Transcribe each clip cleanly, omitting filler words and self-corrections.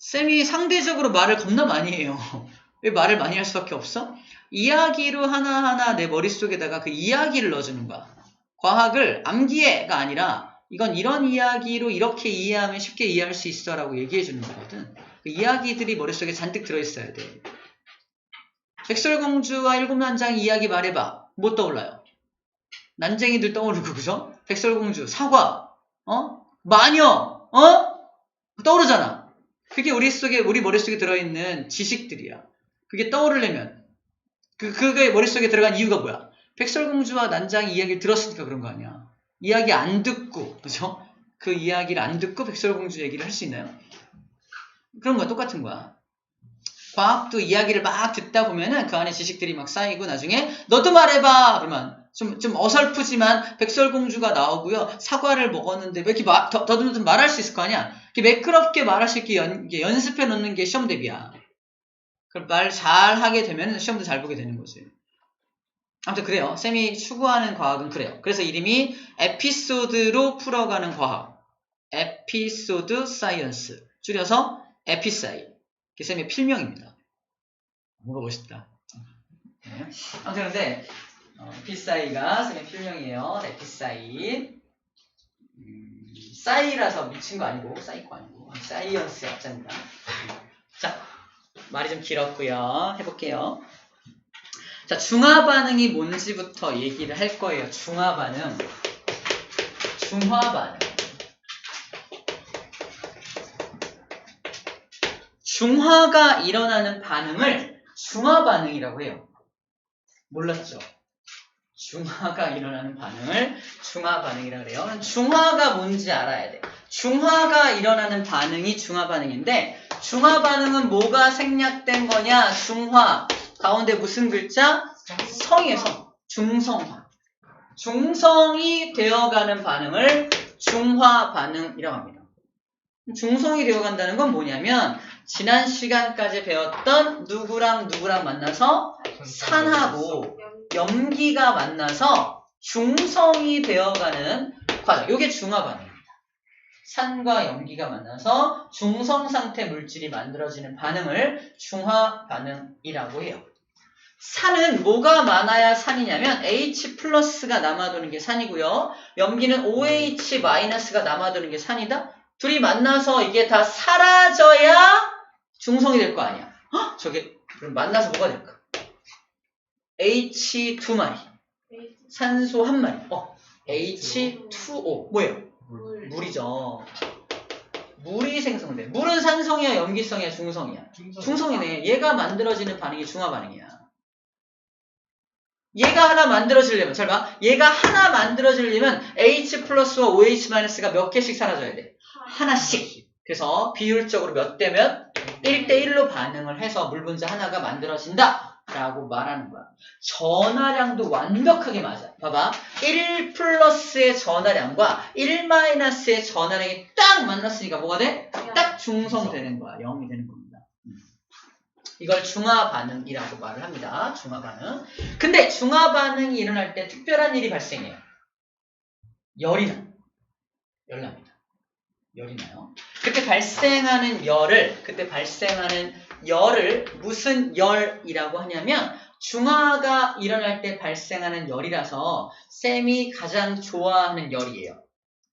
쌤이 상대적으로 말을 겁나 많이 해요. 왜 말을 많이 할 수밖에 없어? 이야기로 하나하나 내 머릿속에다가 그 이야기를 넣어주는 거야. 과학을 암기해가 아니라 이건 이런 이야기로 이렇게 이해하면 쉽게 이해할 수 있어 라고 얘기해 주는 거거든. 그 이야기들이 머릿속에 잔뜩 들어있어야 돼. 백설공주와 일곱 난장 이야기 말해봐. 뭐 떠올라요? 난쟁이들 떠오르고, 그죠? 백설공주, 사과, 마녀, 떠오르잖아. 그게 우리 머릿속에 들어있는 지식들이야. 그게 떠오르려면, 그게 머릿속에 들어간 이유가 뭐야? 백설공주와 난장이 이야기를 들었으니까 그런 거 아니야. 이야기 안 듣고, 그죠? 그 이야기를 안 듣고 백설공주 얘기를 할 수 있나요? 그런 거야, 똑같은 거야. 과학도 이야기를 막 듣다 보면은 그 안에 지식들이 막 쌓이고 나중에 너도 말해봐! 그러면 좀 어설프지만 백설공주가 나오고요. 사과를 먹었는데 왜 이렇게 더듬더듬 말할 수 있을 거 아니야? 이렇게 매끄럽게 말할 수 있게 연습해 놓는 게 시험 대비야. 그럼 말 잘 하게 되면 시험도 잘 보게 되는 거지. 아무튼 그래요. 쌤이 추구하는 과학은 그래요. 그래서 이름이 에피소드로 풀어가는 과학. 에피소드 사이언스. 줄여서 에피사이. 이게 쌤의 필명입니다. 뭔가 멋있다. 네. 아무튼 근데 에피사이가 쌤의 필명이에요. 에피사이. 사이라서 미친 거 아니고 사이코 아니고 사이언스 약자입니다. 자, 말이 좀 길었고요. 해볼게요. 자, 중화반응이 뭔지부터 얘기를 할 거예요. 중화반응. 중화가 일어나는 반응을 중화반응이라고 해요. 몰랐죠? 중화가 일어나는 반응을 중화반응이라고 해요. 중화가 뭔지 알아야 돼. 중화가 일어나는 반응이 중화반응인데 중화반응은 뭐가 생략된 거냐? 중화. 가운데 무슨 글자? 성이에요, 성. 중성화. 중성이 되어가는 반응을 중화반응이라고 합니다. 중성이 되어간다는 건 뭐냐면 지난 시간까지 배웠던 누구랑 만나서 산하고 염기가 만나서 중성이 되어가는 과정. 이게 중화반응입니다. 산과 염기가 만나서 중성 상태 물질이 만들어지는 반응을 중화반응이라고 해요. 산은 뭐가 많아야 산이냐면 H+가 남아도는 게 산이고요. 염기는 OH- 남아도는 게 산이다. 둘이 만나서 이게 다 사라져야 중성이 될 거 아니야. 저게 그럼 만나서 뭐가 될까? H 2마리, 산소 1마리. H2O. 뭐예요? 물이죠. 물이 생성돼. 물은 산성이야, 염기성이야, 중성이야? 중성이네. 얘가 만들어지는 반응이 중화반응이야. 얘가 하나 만들어지려면, 잘 봐. 얘가 하나 만들어지려면 H+와 OH-가 몇 개씩 사라져야 돼? 하나씩. 그래서 비율적으로 몇 대 몇? 1대1로 반응을 해서 물 분자 하나가 만들어진다 라고 말하는 거야. 전하량도 완벽하게 맞아. 봐봐. 1+의 전하량과 1-의 전하량이 딱 만났으니까 뭐가 돼? 딱 중성되는 거야. 0이 되는 겁니다. 이걸 중화반응이라고 말을 합니다. 중화반응. 근데 중화반응이 일어날 때 특별한 일이 발생해요. 열이 나. 열납니다. 열이 나요. 그때 발생하는 열을 무슨 열이라고 하냐면 중화가 일어날 때 발생하는 열이라서 쌤이 가장 좋아하는 열이에요.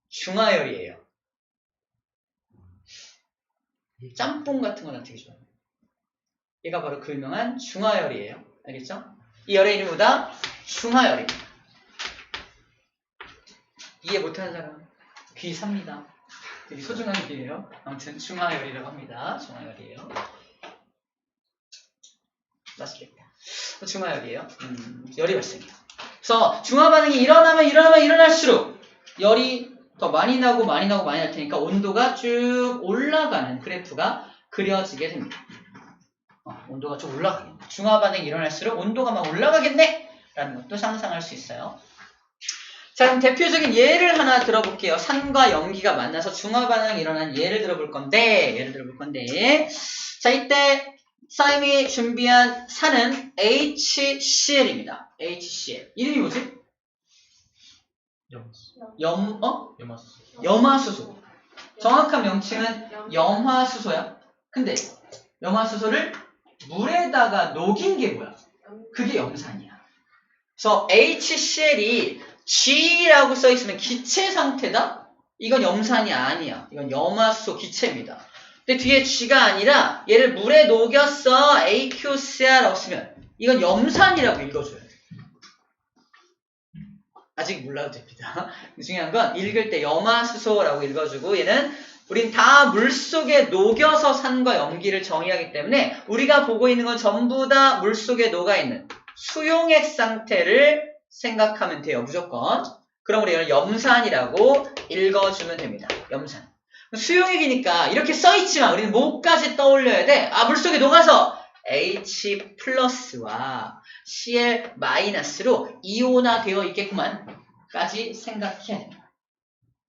중화열이에요. 짬뽕 같은 거는 되게 좋아해요. 얘가 바로 그 유명한 중화열이에요. 알겠죠? 이 열의 이름이 뭐다? 중화열입니다. 이해 못하는 사람 귀 삽니다. 되게 소중한 귀예요. 아무튼 중화열이라고 합니다. 중화열이에요. 맛있겠다. 중화열이에요. 열이 발생해요. 그래서 중화반응이 일어나면 일어날수록 열이 더 많이 나고 많이 날 테니까 온도가 쭉 올라가는 그래프가 그려지게 됩니다. 온도가 좀 올라가겠네. 중화반응이 일어날수록 온도가 막 올라가겠네? 라는 것도 상상할 수 있어요. 자, 그럼 대표적인 예를 하나 들어볼게요. 산과 염기가 만나서 중화반응이 일어난 예를 들어볼 건데, 자, 이때 쌤이 준비한 산은 HCl입니다. HCl. 이름이 뭐지? 염화수소. 정확한 명칭은 염화수소야. 근데 염화수소를 물에다가 녹인 게 뭐야? 그게 염산이야. 그래서 HCl이 G라고 써있으면 기체 상태다? 이건 염산이 아니야. 이건 염화수소 기체입니다. 근데 뒤에 G가 아니라 얘를 물에 녹였어. AQCr라고 쓰면 이건 염산이라고 읽어줘야 돼. 아직 몰라도 됩니다. 중요한 건 읽을 때 염화수소라고 읽어주고 얘는 우린 다 물속에 녹여서 산과 염기를 정의하기 때문에 우리가 보고 있는 건 전부 다 물속에 녹아있는 수용액 상태를 생각하면 돼요. 무조건. 그럼 우리 이걸 염산이라고 읽어주면 됩니다. 염산. 수용액이니까 이렇게 써있지만 우리는 뭐까지 떠올려야 돼? 아, 물속에 녹아서 H 플러스와 Cl 마이너스로 이온화되어 있겠구만 까지 생각해야 됩니다.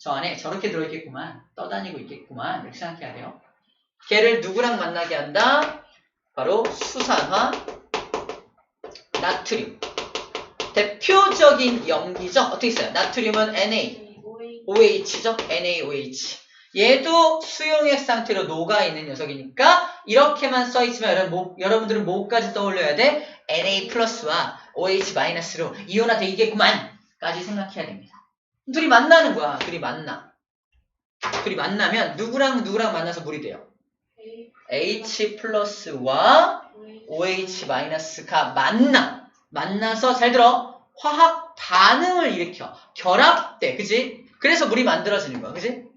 저 안에 저렇게 들어있겠구만, 떠다니고 있겠구만 이렇게 생각해야 돼요. 걔를 누구랑 만나게 한다? 바로 수산화 나트륨. 대표적인 염기죠. 어떻게 써요? 나트륨은 NaOH죠. NaOH. 얘도 수용액 상태로 녹아있는 녀석이니까 이렇게만 써있지만 여러분들은 뭐까지 떠올려야 돼? Na 플러스와 OH 마이너스로 이온화되겠구만 까지 생각해야 됩니다. 둘이 만나는 거야. 둘이 만나. 둘이 만나면 누구랑 만나서 물이 돼요? H 플러스와 OH 마이너스가 만나서 잘 들어. 화학 반응을 일으켜. 결합돼. 그지? 그래서 물이 만들어지는 거야. 그지?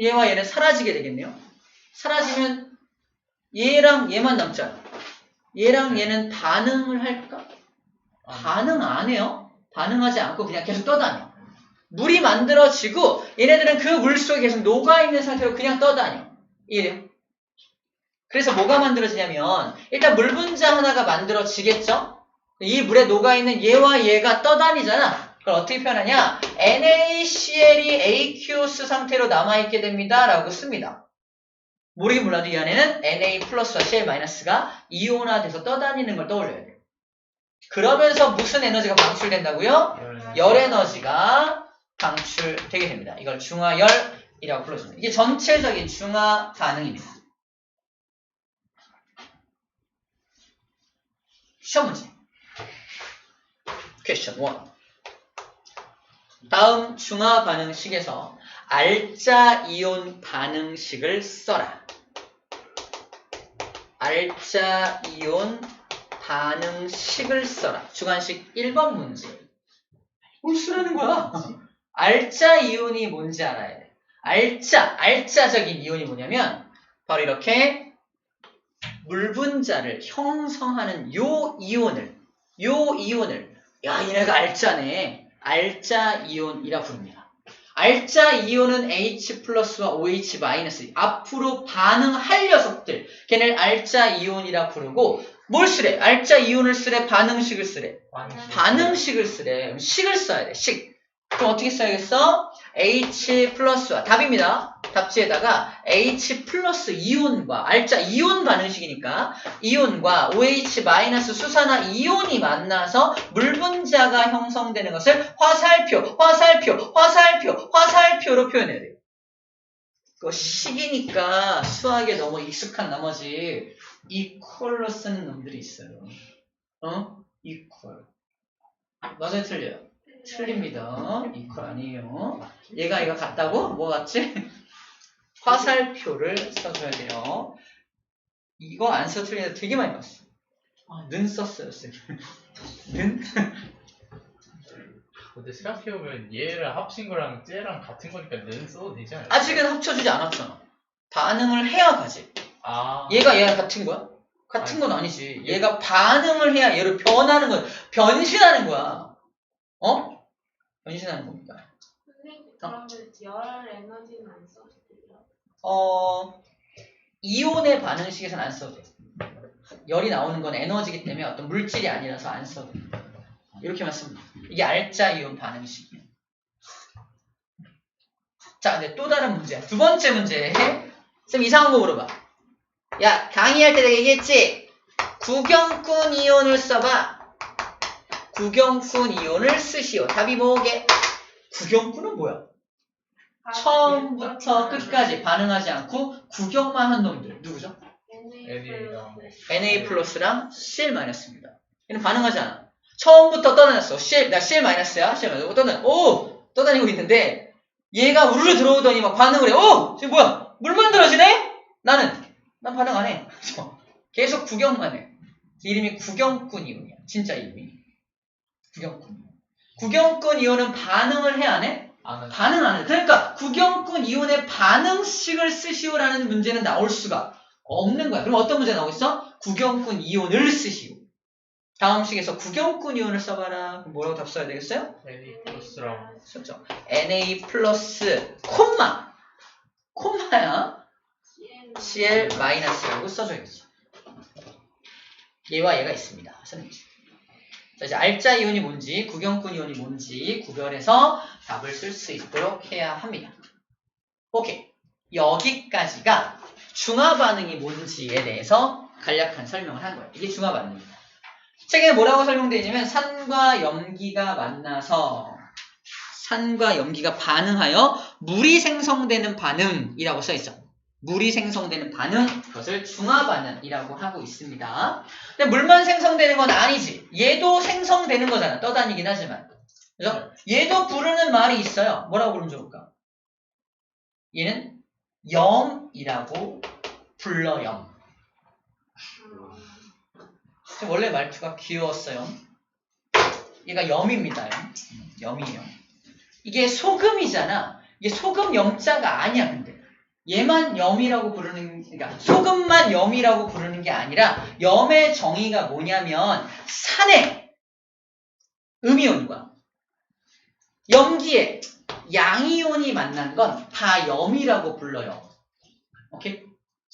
얘와 얘는 사라지게 되겠네요. 사라지면 얘랑 얘만 남잖아. 얘랑 얘는 반응을 할까? 반응 안 해요. 반응하지 않고 그냥 계속 떠다녀. 물이 만들어지고 얘네들은 그 물속에 계속 녹아있는 상태로 그냥 떠다녀. 이해돼요? 그래서 뭐가 만들어지냐면 일단 물 분자 하나가 만들어지겠죠? 이 물에 녹아있는 얘와 얘가 떠다니잖아. 그걸 어떻게 표현하냐? NaCl이 aqueous 상태로 남아있게 됩니다. 라고 씁니다. 모르긴 몰라도 이 안에는 Na 플러스와 Cl 마이너스가 이온화돼서 떠다니는 걸 떠올려야 돼요. 그러면서 무슨 에너지가 방출된다고요? 열 에너지가 방출되게 됩니다. 이걸 중화열이라고 불러줍니다. 이게 전체적인 중화 반응입니다. 시험 문제. 퀘스천 1. 다음 중화 반응식에서 알짜 이온 반응식을 써라. 알짜 이온 반응식을 써라. 주관식 1번 문제. 뭘 쓰라는 거야? 알짜 이온이 뭔지 알아야 돼. 알짜적인 이온이 뭐냐면 바로 이렇게 물 분자를 형성하는 요 이온을 야, 얘네가 알짜네. 알짜 이온이라 부릅니다. 알짜 이온은 H 플러스와 OH 마이너스 앞으로 반응할 녀석들 걔네를 알짜 이온이라 부르고 뭘 쓰래? 알짜 이온을 쓰래? 반응식을 쓰래? 반응식을 쓰래. 그럼 식을 써야 돼. 식. 그럼 어떻게 써야겠어? H 플러스와 답입니다. 답지에다가 H 플러스 이온과 알짜 이온 반응식이니까 이온과 OH 마이너스 수산화 이온이 만나서 물 분자가 형성되는 것을 화살표로 표현해야 돼요. 그거 식이니까 수학에 너무 익숙한 나머지 이퀄로 쓰는 놈들이 있어요. 이퀄. 맞아요, 틀려요? 틀립니다. 이퀄 아니에요. 얘가 이거 같다고? 뭐 같지? 화살표를 써줘야 돼요. 이거 안 써 틀리는데 되게 많이 봤어. 는 썼어요, 쌤. 는? 근데 생각해보면 얘를 합친 거랑 쟤랑 같은 거니까 는 써도 되지 않아요? 아직은 합쳐주지 않았잖아. 반응을 해야 가지. 얘가 얘랑 같은 거야? 같은 건 아니지. 얘가 반응을 해야 얘로 변하는 거야. 변신하는 거야. 변신하는 겁니다. 선생님, 그러면 열 에너지는 안 써도 돼요? 이온의 반응식에서는 안 써도 돼. 열이 나오는 건 에너지이기 때문에 어떤 물질이 아니라서 안 써도 돼. 이렇게만 씁니다. 이게 알짜 이온 반응식이에요. 자, 근데 또 다른 문제야. 두 번째 문제. 쌤 이상한 거 물어봐. 야, 강의할 때 내가 얘기했지? 구경꾼 이온을 써봐. 구경꾼 이온을 쓰시오. 답이 뭐게? 구경꾼은 뭐야? 처음부터 끝까지 반응하지 않고 구경만 한 놈들. 누구죠? Na 플러스랑 Cl 마이너스입니다. 얘는 반응하지 않아. 처음부터 떠다녔어. 나 Cl 마이너스야. Cl 마이너스. 떠다니고 있는데 얘가 우르르 들어오더니 막 반응을 해. 지금 뭐야? 물 만들어지네? 난 반응 안 해. 계속 구경만 해. 이름이 구경꾼 이온이야. 진짜 이름이. 구경꾼. 구경꾼 이온은 반응을 해, 안 해? 반응 안 해. 그러니까 구경꾼 이온의 반응식을 쓰시오라는 문제는 나올 수가 없는 거야. 그럼 어떤 문제 나오고 있어? 구경꾼 이온을 쓰시오. 다음 식에서 구경꾼 이온을 써봐라. 그럼 뭐라고 답 써야 되겠어요? Na 플러스랑 썼죠. Na 플러스 콤마야. Cl 마이너스라고 써줘야겠죠. 얘와 얘가 있습니다. 자, 이제 알짜 이온이 뭔지, 구경꾼 이온이 뭔지 구별해서 답을 쓸 수 있도록 해야 합니다. 오케이. 여기까지가 중화 반응이 뭔지에 대해서 간략한 설명을 한 거예요. 이게 중화 반응입니다. 책에 뭐라고 설명되어 있냐면 산과 염기가 만나서 산과 염기가 반응하여 물이 생성되는 반응이라고 써있죠. 물이 생성되는 반응, 그것을 중화 반응이라고 하고 있습니다. 근데 물만 생성되는 건 아니지. 얘도 생성되는 거잖아. 떠다니긴 하지만. 그죠? 얘도 부르는 말이 있어요. 뭐라고 부르면 좋을까? 얘는 염이라고 불러요. 원래 말투가 귀여웠어요. 얘가 염입니다. 염이에요. 이게 소금이잖아. 이게 소금 염자가 아니야. 근데 얘만 염이라고 부르는, 그러니까 소금만 염이라고 부르는 게 아니라 염의 정의가 뭐냐면 산의 음이온과 염기의 양이온이 만난 건 다 염이라고 불러요. 오케이?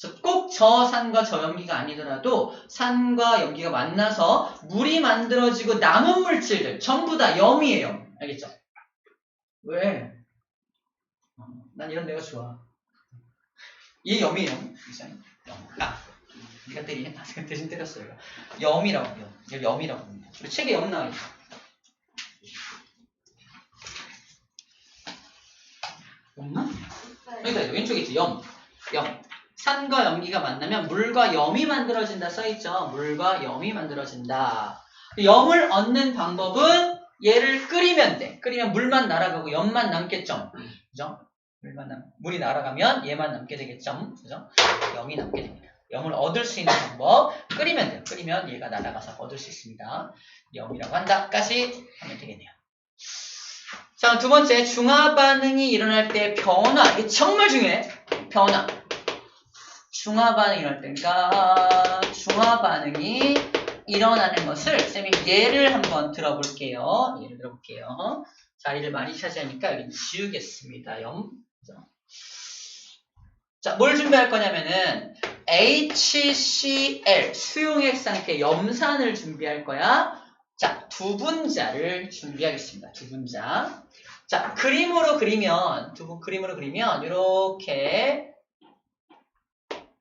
그래서 꼭 저 산과 저 염기가 아니더라도 산과 염기가 만나서 물이 만들어지고 남은 물질들 전부 다 염이에요. 알겠죠? 왜? 난 이런 데가 좋아. 얘 염이에요. 네가 때리네? 대신 때렸어요. 염이라고 해요. 염이라고 합니다. 우리 책에 염 나와있어. 없나? 여기다 왼쪽에 있지. 염. 산과 염기가 만나면 물과 염이 만들어진다 써있죠. 물과 염이 만들어진다. 염을 얻는 방법은 얘를 끓이면 돼. 끓이면 물만 날아가고 염만 남겠죠. 그죠? 물이 날아가면 얘만 남게 되겠죠. 그죠? 염이 남게 됩니다. 염을 얻을 수 있는 방법 끓이면 돼요. 끓이면 얘가 날아가서 얻을 수 있습니다. 염이라고 한다까지 하면 되겠네요. 자, 두 번째 중화 반응이 일어날 때 변화. 이게 정말 중요해. 변화. 중화 반응이 일어날 때니까 중화 반응이 일어나는 것을 쌤이 예를 한번 들어볼게요. 예를 들어볼게요. 자리를 많이 차지하니까 여기 지우겠습니다. 염. 자, 뭘 준비할 거냐면은 HCl 수용액 상태 염산을 준비할 거야. 자, 두분자를 준비하겠습니다. 두분자. 자, 그림으로 그리면 이렇게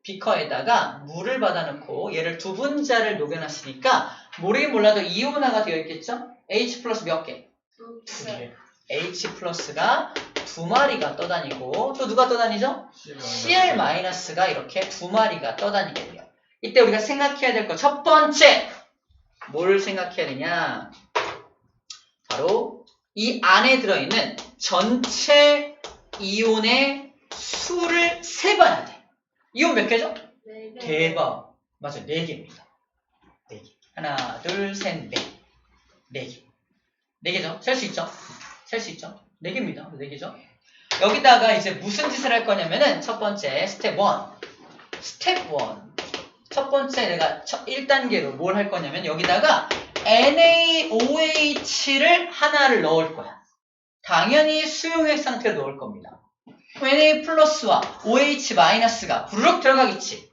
비커에다가 물을 받아놓고 얘를 두분자를 녹여놨으니까 모르긴 몰라도 이온화가 되어 있겠죠? H 플러스 몇 개? 2개. H 플러스가 2마리가 떠다니고 또 누가 떠다니죠? Cl 마이너스가 이렇게 2마리가 떠다니게 돼요. 이때 우리가 생각해야 될 거 첫 번째 뭘 생각해야 되냐? 바로 이 안에 들어있는 전체 이온의 수를 세봐야 돼. 이온 몇 개죠? 4개. 대박. 맞아요. 4개입니다. 4개. 하나, 둘, 셋, 넷. 4개. 4개죠? 셀 수 있죠? 4개입니다. 4개죠? 여기다가 이제 무슨 짓을 할 거냐면은 첫 번째 스텝 1. 첫 번째 내가 1단계로 뭘 할 거냐면 여기다가 NaOH를 하나를 넣을 거야. 당연히 수용액 상태로 넣을 겁니다. Na 플러스와 OH 마이너스가 부르륵 들어가겠지.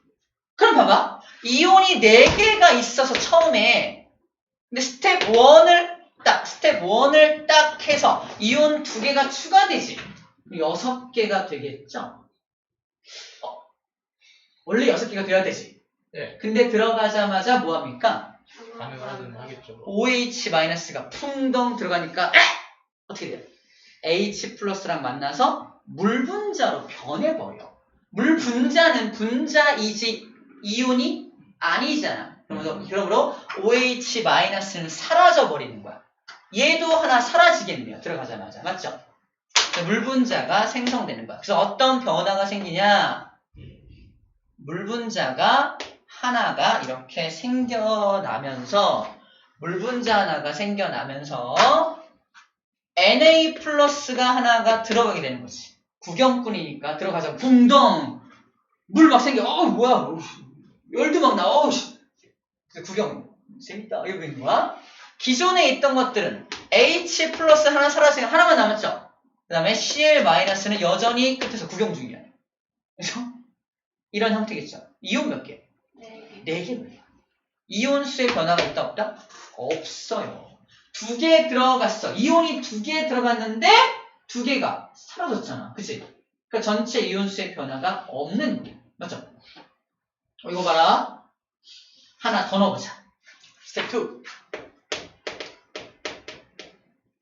그럼 봐봐. 이온이 4개가 있어서 처음에 근데 스텝 1을 딱 해서 이온 2개가 추가되지. 6개가 되겠죠? 원래 6개가 돼야 되지. 네. 근데 들어가자마자 뭐합니까? 반응하든 하겠죠. OH-가 풍덩 들어가니까 어떻게 돼요? H 플러스랑 만나서 물 분자로 변해버려. 물 분자는 분자이지 이온이 아니잖아. 그러므로 OH-는 사라져버리는 거야. 얘도 하나 사라지겠네요. 들어가자마자. 맞죠? 물 분자가 생성되는 거야. 그래서 어떤 변화가 생기냐? 물 분자가 하나가 이렇게 생겨나면서 물 분자 하나가 생겨나면서 Na 플러스가 하나가 들어가게 되는 거지. 구경꾼이니까 들어가자. 붕덩! 물 막 생겨. 뭐야. 열도 막 나와. 구경. 재밌다. 이러고 있는 거야. 기존에 있던 것들은 H 플러스 하나 사라지면 하나만 남았죠. 그 다음에 Cl-는 여전히 끝에서 구경 중이야. 그래서 이런 형태겠죠. 이온 몇 개? 네 개입니다. 이온수의 변화가 있다 없다? 없어요. 2개 들어갔어. 이온이 2개 들어갔는데 2개가 사라졌잖아. 그치? 그러니까 전체 이온수의 변화가 없는 거야. 맞죠? 이거 봐라. 하나 더 넣어보자. 스텝 2.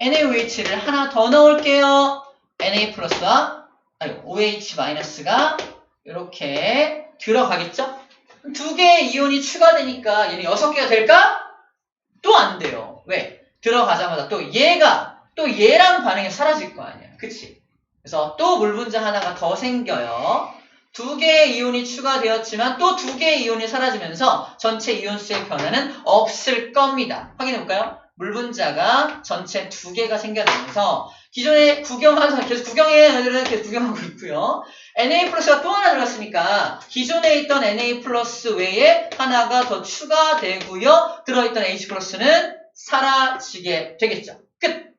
NaOH를 하나 더 넣을게요. Na 플러스와 OH-가 이렇게 들어가겠죠? 2개의 이온이 추가되니까 얘는 6개가 될까? 또 안 돼요. 왜? 들어가자마자 또 얘가 또 얘랑 반응이 사라질 거 아니야. 그치? 그래서 또 물 분자 하나가 더 생겨요. 2개의 이온이 추가되었지만 또 2개의 이온이 사라지면서 전체 이온수의 변화는 없을 겁니다. 확인해 볼까요? 물 분자가 전체 2개가 생겨나면서 기존에 구경하면서 계속 계속 구경하고 있고요. Na 플러스가 또 하나 들어갔으니까 기존에 있던 Na 플러스 외에 하나가 더 추가되고요. 들어있던 H 플러스는 사라지게 되겠죠. 끝!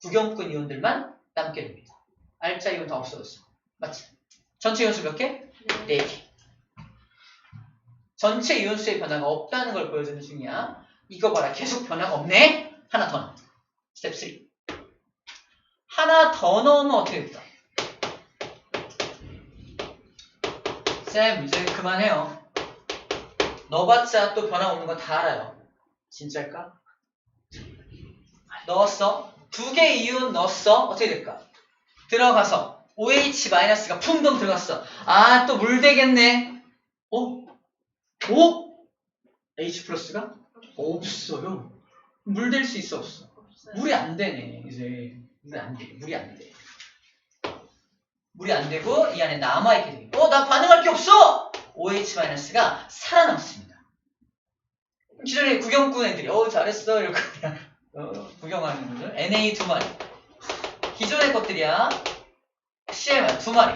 구경꾼 이온들만 남게 됩니다. 알짜 이온 다 없어졌어. 맞지? 전체 이온수 몇 개? 4개. 전체 이온수의 변화가 없다는 걸 보여주는 중이야. 이거 봐라. 계속 변화가 없네? 하나 더 넣어. 스텝 3. 하나 더 넣으면 어떻게 될까? 쌤, 이제 그만해요. 넣어봤자 또 변화 없는 거 다 알아요. 진짜일까? 넣었어. 2개 이온 넣었어. 어떻게 될까? 들어가서 OH-가 풍덩 들어갔어. 또 물 되겠네. H 플러스가? 없어요. 물 될 수 있어 없어? 물이 안 되네. 이제 물이 안 돼. 물이 안 되고 이 안에 남아있게 되겠고 나 반응할 게 없어! OH-가 살아남습니다. 기존에 구경꾼 애들이 잘했어 이러고 그냥 구경하는 분들 Na 2마리 기존의 것들이야. Cl 2마리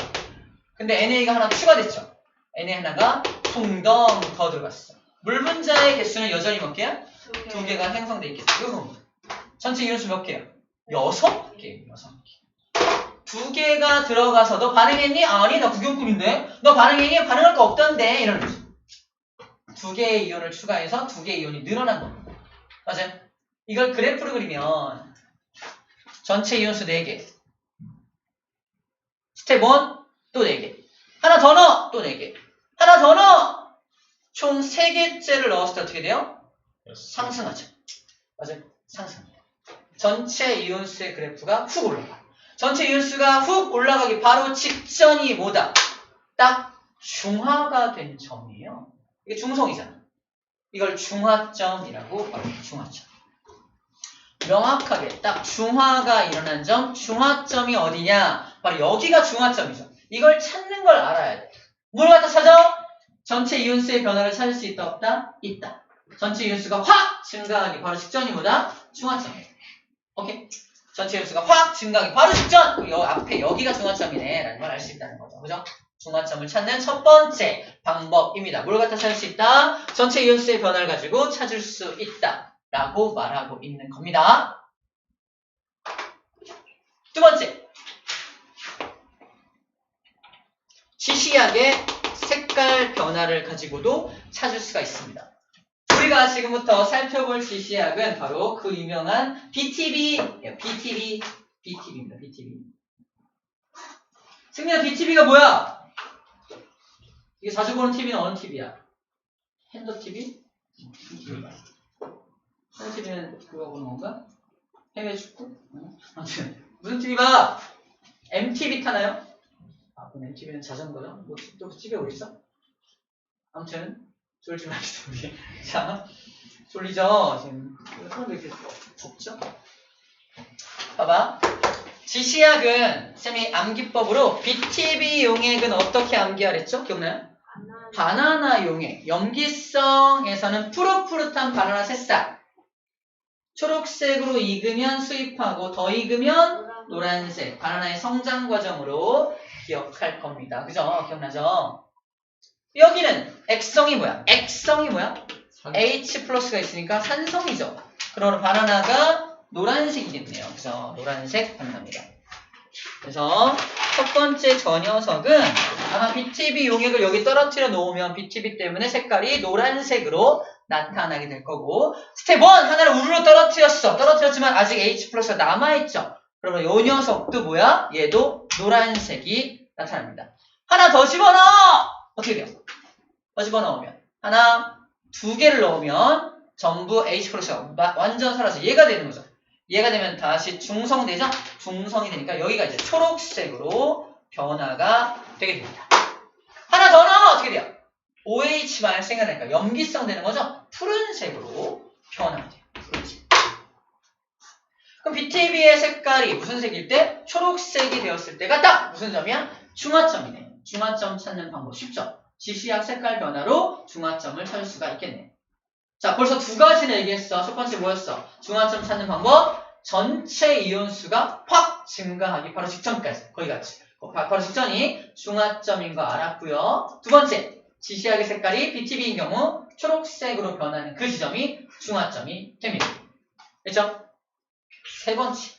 근데 NA가 하나 추가됐죠. NA 하나가 풍덩 더 들어갔어. 물 분자의 개수는 여전히 몇 개야? 2개가 생성돼 있겠죠. 전체 이온수 몇 개야? 6개. 2개가 들어가서 너 반응했니? 아니 나 구경꾼인데. 너 반응했니? 반응할 거 없던데. 이러는 거지. 2개의 이온을 추가해서 2개의 이온이 늘어난 겁니다. 맞아요? 이걸 그래프로 그리면 전체 이온수 4개. 스텝 1 또 4개. 하나 더 넣어 또 4개. 하나 더 넣어 총 3개째를 넣었을 때 어떻게 돼요? 상승하죠. 맞아요? 상승합니다. 전체 이온수의 그래프가 훅 올라가. 전체 이온수가 훅 올라가기 바로 직전이 뭐다? 딱 중화가 된 점이에요. 이게 중성이잖아. 이걸 중화점이라고 말해요. 중화점. 명확하게 딱 중화가 일어난 점, 중화점이 어디냐? 바로 여기가 중화점이죠. 이걸 찾는 걸 알아야 돼. 뭘 갖다 찾아? 전체 이온수의 변화를 찾을 수 있다 없다? 있다. 전체 이온수가 확 증가하기 바로 직전이 뭐다? 중화점이에요. 오케이? 전체 이온수가 확 증가하기 바로 직전! 앞에 여기가 중화점이네 라는 걸 알 수 있다는 거죠. 그죠? 중화점을 찾는 첫 번째 방법입니다. 뭘 갖다 찾을 수 있다? 전체 이온수의 변화를 가지고 찾을 수 있다 라고 말하고 있는 겁니다. 두 번째, 지시약의 색깔 변화를 가지고도 찾을 수가 있습니다. 우리가 지금부터 살펴볼 지시약은 바로 그 유명한 BTB입니다. BTB. 승민아, BTB가 뭐야? 이게 자주 보는 TV는 어느 TV야? 핸더 TV? 핸더 TV는 그거 보는 건가? 해외 축구? 아무튼 무슨 TV 봐? MTV 타나요? 그럼 MTV는 자전거요? 뭐 또 집에 뭐 있어? 아무튼 쫄지 마시죠 우리. 자, 졸리죠? 지금 왜 이렇게 덥죠? 봐봐. 지시약은 쌤이 암기법으로 BTB 용액은 어떻게 암기하랬죠? 기억나요? 바나나 용액. 염기성에서는 푸릇푸릇한 바나나 새싹. 초록색으로 익으면 수입하고 더 익으면 노란색. 바나나의 성장 과정으로 기억할 겁니다. 그죠? 기억나죠? 여기는 액성이 뭐야? 액성이 뭐야? H 플러스가 있으니까 산성이죠. 그러면 바나나가 노란색이겠네요. 그래서 노란색 바나나입니다. 그래서 첫 번째 저 녀석은 아마 BTB 용액을 여기 떨어뜨려 놓으면 BTB 때문에 색깔이 노란색으로 나타나게 될 거고, 스텝 1 하나를 우르르 떨어뜨렸어. 떨어뜨렸지만 아직 H 플러스가 남아있죠. 그러면 이 녀석도 뭐야? 얘도 노란색이 나타납니다. 하나 더 집어넣어! 어떻게 돼요? 더 집어넣으면 하나, 두 개를 넣으면 전부 H 플러스가 완전 사라져. 얘가 되는 거죠. 얘가 되면 다시 중성되죠? 중성이 되니까 여기가 이제 초록색으로 변화가 되게 됩니다. 하나 더 넣어! 어떻게 돼요? OH 발생이 되니까 염기성 되는 거죠? 푸른색으로 변화가 돼요. 푸른색. 그럼 BTB의 색깔이 무슨 색일 때? 초록색이 되었을 때가 딱 무슨 점이야? 중화점이네요. 중화점 찾는 방법 쉽죠? 지시약 색깔 변화로 중화점을 찾을 수가 있겠네요. 자, 벌써 두 가지나 얘기했어. 첫 번째 뭐였어? 중화점 찾는 방법. 전체 이온수가 확 증가하기 바로 직전까지. 거기 같이. 바로 직전이 중화점인 거 알았고요. 두 번째, 지시약의 색깔이 BTB인 경우 초록색으로 변하는 그 지점이 중화점이 됩니다. 됐죠? 세 번째,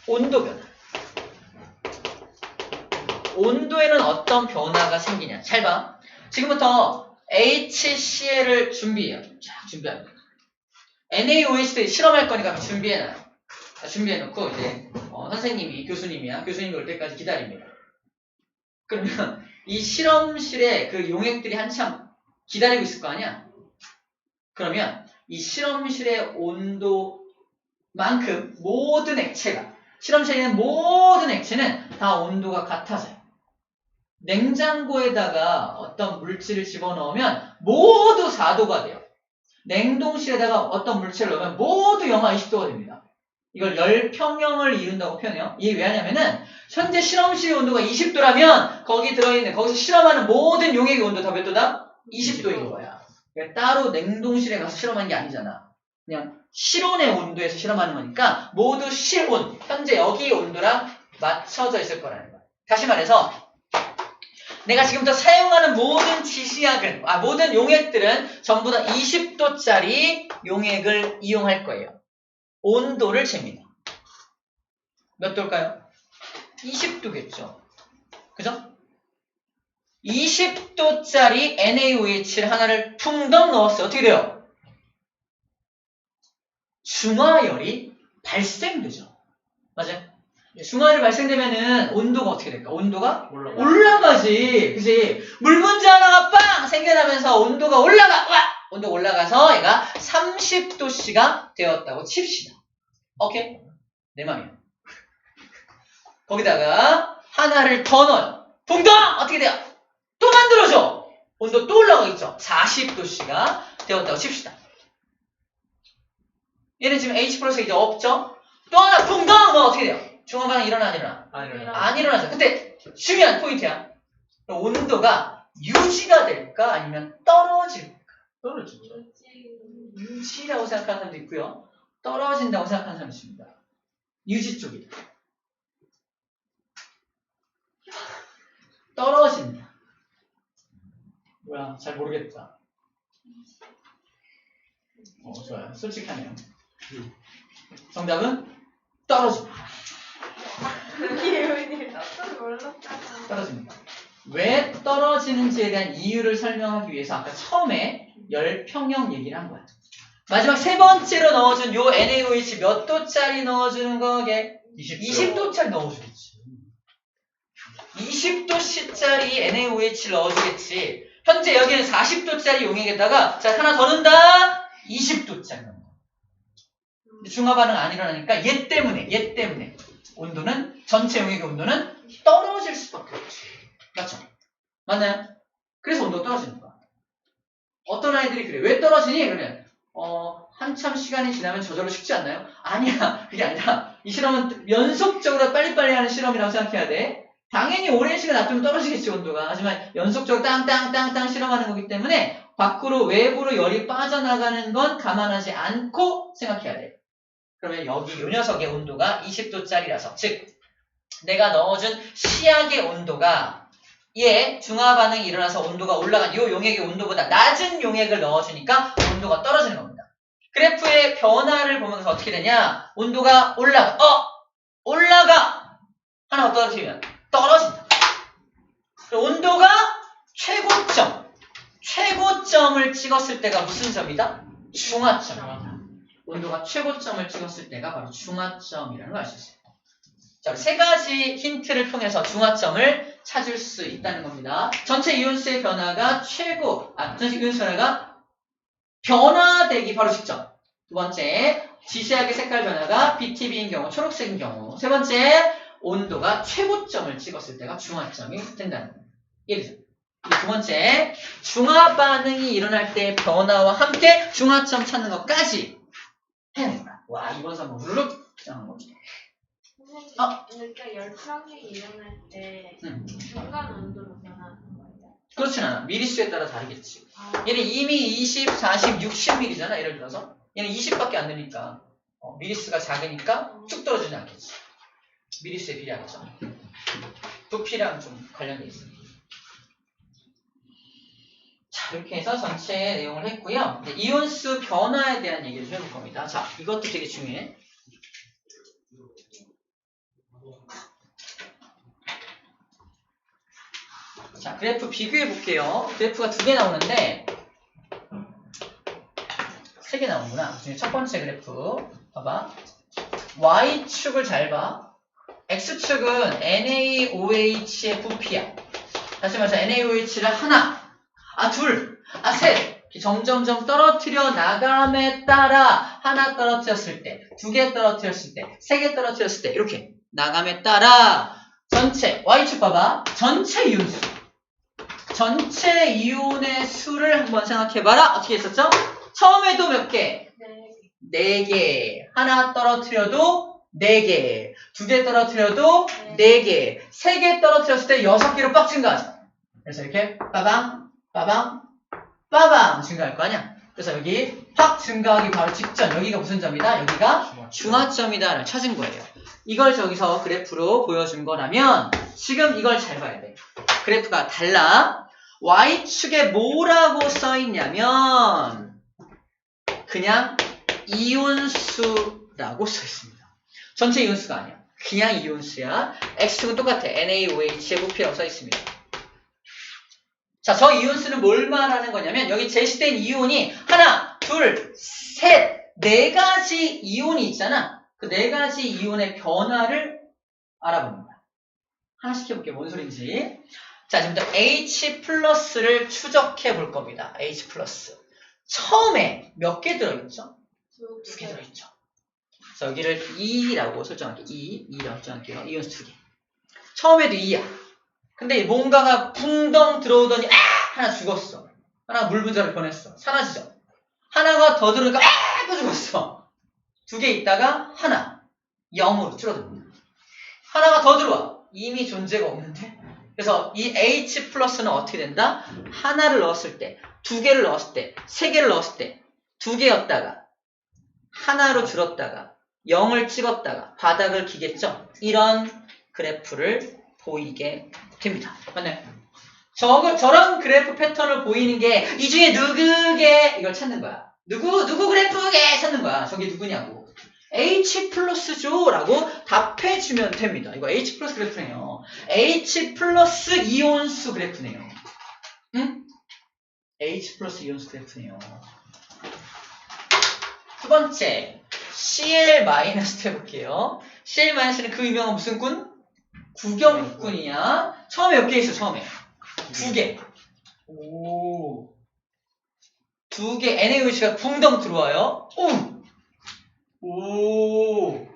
온도 변화. 온도에는 어떤 변화가 생기냐. 잘 봐. 지금부터 HCl을 준비해요. 쫙 준비합니다. NaOH도 실험할 거니까 준비해놔요. 준비해놓고 이제 선생님이, 교수님이야. 교수님이 올 때까지 기다립니다. 그러면 이 실험실에 그 용액들이 한참 기다리고 있을 거 아니야? 그러면 이 실험실의 온도만큼 모든 액체가, 실험실에 있는 모든 액체는 다 온도가 같아져요. 냉장고에다가 어떤 물질을 집어넣으면 모두 4도가 돼요. 냉동실에다가 어떤 물질을 넣으면 모두 영하 20도가 됩니다. 이걸 열평형을 이룬다고 표현해요. 이게 왜 하냐면은 현재 실험실의 온도가 20도라면 거기 들어있는, 거기서 실험하는 모든 용액의 온도 다 몇 도다? 20도인 거야. 그러니까 따로 냉동실에 가서 실험한 게 아니잖아. 그냥 실온의 온도에서 실험하는 거니까 모두 실온, 현재 여기 온도랑 맞춰져 있을 거라는 거야. 다시 말해서 내가 지금부터 사용하는 모든 지시약은, 모든 용액들은 전부 다 20도짜리 용액을 이용할 거예요. 온도를 잽니다. 몇 도일까요? 20도겠죠. 그죠? 20도짜리 NaOH를 하나를 퉁덩 넣었어요. 어떻게 돼요? 중화열이 발생되죠. 맞아요? 중화열이 발생되면은 온도가 어떻게 될까? 온도가 올라가지. 그치? 물 문제 하나가 빵! 생겨나면서 온도가 올라가! 와! 온도가 올라가서 얘가 30도씨가 되었다고 칩시다. 오케이? 내 맘이야. 거기다가 하나를 더 넣어요. 붕덩! 어떻게 돼요? 또 만들어줘! 온도 또 올라가겠죠? 40도씨가 되었다고 칩시다. 얘는 지금 H 플러스가 이제 없죠? 또 하나 붕덩! 넣으면 어떻게 돼요? 중화 반응 일어나 안 일어나? 안 일어나죠. 근데 중요한 포인트야. 온도가 유지가 될까? 아니면 떨어질까? 떨어지죠. 유지라고 생각하는 사람도 있고요. 떨어진다고 생각하는 사람도 있습니다. 유지 쪽이다. 떨어진다. 뭐야, 잘 모르겠다. 좋아요. 솔직하네요. 정답은 떨어집니다. 떨어집니다. 왜 떨어지는지에 대한 이유를 설명하기 위해서 아까 처음에 열평형 얘기를 한 거야. 마지막 세 번째로 넣어준 요 NaOH 몇 도짜리 넣어주는 거게? 20도짜리 넣어주겠지. 20도씨짜리 NaOH를 넣어주겠지. 현재 여기는 40도짜리 용액에다가 자 하나 더 넣는다. 20도짜리 넣는 거. 중화 반응 안 일어나니까 얘 때문에 온도는 전체 용액의 온도는 떨어질 수밖에 없지. 맞죠? 맞나요? 그래서 온도가 떨어지는 거야. 어떤 아이들이 그래. 왜 떨어지니? 그러면 한참 시간이 지나면 저절로 식지 않나요? 아니야. 그게 아니라 이 실험은 연속적으로 빨리빨리 하는 실험이라고 생각해야 돼. 당연히 오랜 시간 놔두면 떨어지겠지, 온도가. 하지만 연속적으로 땅땅땅땅 실험하는 거기 때문에 밖으로 외부로 열이 빠져나가는 건 감안하지 않고 생각해야 돼. 그러면 여기 요 녀석의 온도가 20도짜리라서 즉 내가 넣어준 시약의 온도가 얘 중화 반응이 일어나서 온도가 올라간 요 용액의 온도보다 낮은 용액을 넣어주니까 온도가 떨어지는 겁니다. 그래프의 변화를 보면서 어떻게 되냐? 온도가 올라가 하나 떨어지면 떨어진다. 온도가 최고점을 찍었을 때가 무슨 점이다? 중화점이다. 온도가 최고점을 찍었을 때가 바로 중화점이라는 걸 알 수 있어요. 자, 세 가지 힌트를 통해서 중화점을 찾을 수 있다는 겁니다. 전체 이온수의 변화가 전체 이온수 변화가 변화되기 바로 직전. 두 번째, 지시하게 색깔 변화가 BTB인 경우, 초록색인 경우. 세 번째, 온도가 최고점을 찍었을 때가 중화점이 된다는 겁니다. 예를 두 번째, 중화 반응이 일어날 때의 변화와 함께 중화점 찾는 것까지 해냅니다. 와, 이번 3번 우르륵 시작한 거죠. 선생님, 그러니까 열평이 일어날 때 중간 온도로 변하는 거예요? 그렇진 않아. 미리수에 따라 다르겠지. 아, 얘는 이미 20, 40, 60mm잖아. 예를 들어서. 얘는 20밖에 안 되니까 미리수가 작으니까 쭉 떨어지지 않겠지. 미리수에 비례하겠죠. 부피랑 좀 관련돼 있습니다. 자, 이렇게 해서 전체 내용을 했고요. 이온수 변화에 대한 얘기를 좀 해볼 겁니다. 자, 이것도 되게 중요해. 자, 그래프 비교해 볼게요. 그래프가 두 개 나오는데 3개 나오는구나. 그중에 첫 번째 그래프 봐봐. Y축을 잘 봐. X축은 NaOH의 부피야. 다시 말해서 NaOH를 하나, 둘, 셋 이렇게 점점점 떨어뜨려 나감에 따라 하나 떨어뜨렸을 때, 2개 떨어뜨렸을 때, 3개 떨어뜨렸을 때 이렇게 나감에 따라 전체 Y축 봐봐. 전체 이온수. 전체 이온의 수를 한번 생각해봐라. 어떻게 했었죠? 처음에도 몇 개? 네. 4개. 하나 떨어뜨려도 4개. 2개 떨어뜨려도 4개. 3개 떨어뜨렸을 때 6개로 빡 증가하죠. 그래서 이렇게 빠방, 빠방, 빠방 증가할 거 아니야? 그래서 여기 팍 증가하기 바로 직전. 여기가 무슨 점이다? 여기가 중화점이다를 찾은 거예요. 이걸 저기서 그래프로 보여준 거라면 지금 이걸 잘 봐야 돼. 그래프가 달라. Y축에 뭐라고 써있냐면 그냥 이온수라고 써있습니다. 전체 이온수가 아니야. 그냥 이온수야. X축은 똑같아. NaOH의 부피라고 써있습니다. 자, 저 이온수는 뭘 말하는 거냐면 여기 제시된 이온이 하나, 둘, 셋, 4가지 이온이 있잖아. 그 4가지 이온의 변화를 알아봅니다. 하나씩 해볼게요. 뭔 소린지. 자, 지금부터 H+를 추적해 볼 겁니다. H+. 처음에 몇 개 들어있죠? 2개 들어있죠. 그래서 여기를 2라고 설정할게요. 2라고 설정할게요. 이온수 2개. 처음에도 2야. 근데 뭔가가 붕덩 들어오더니 하나 죽었어. 하나가 물 분자로 변했어. 사라지죠. 하나가 더 들어오니까 또 죽었어. 2개 있다가 하나 0으로 줄어듭니다. 하나가 더 들어와. 이미 존재가 없는데. 그래서 이 H+는 어떻게 된다? 하나를 넣었을 때, 2개를 넣었을 때, 3개를 넣었을 때 2개였다가 하나로 줄었다가 0을 찍었다가 바닥을 기겠죠? 이런 그래프를 보이게 됩니다. 맞나요? 저런 그래프 패턴을 보이는 게 이 중에 누구게 이걸 찾는 거야. 누구 그래프게 찾는 거야. 저게 누구냐고. H+죠 라고 답해주면 됩니다. 이거 H+ 그래프네요. H+ 이온수 그래프네요. 응? H+ 이온수 그래프네요. 두 번째 Cl- 해볼게요. Cl- 그 유명한 무슨 군? 구경꾼이야. 처음에 몇 개 있어? 처음에 2개. 오. 2개 NaOH가 붕덩 들어와요. 오.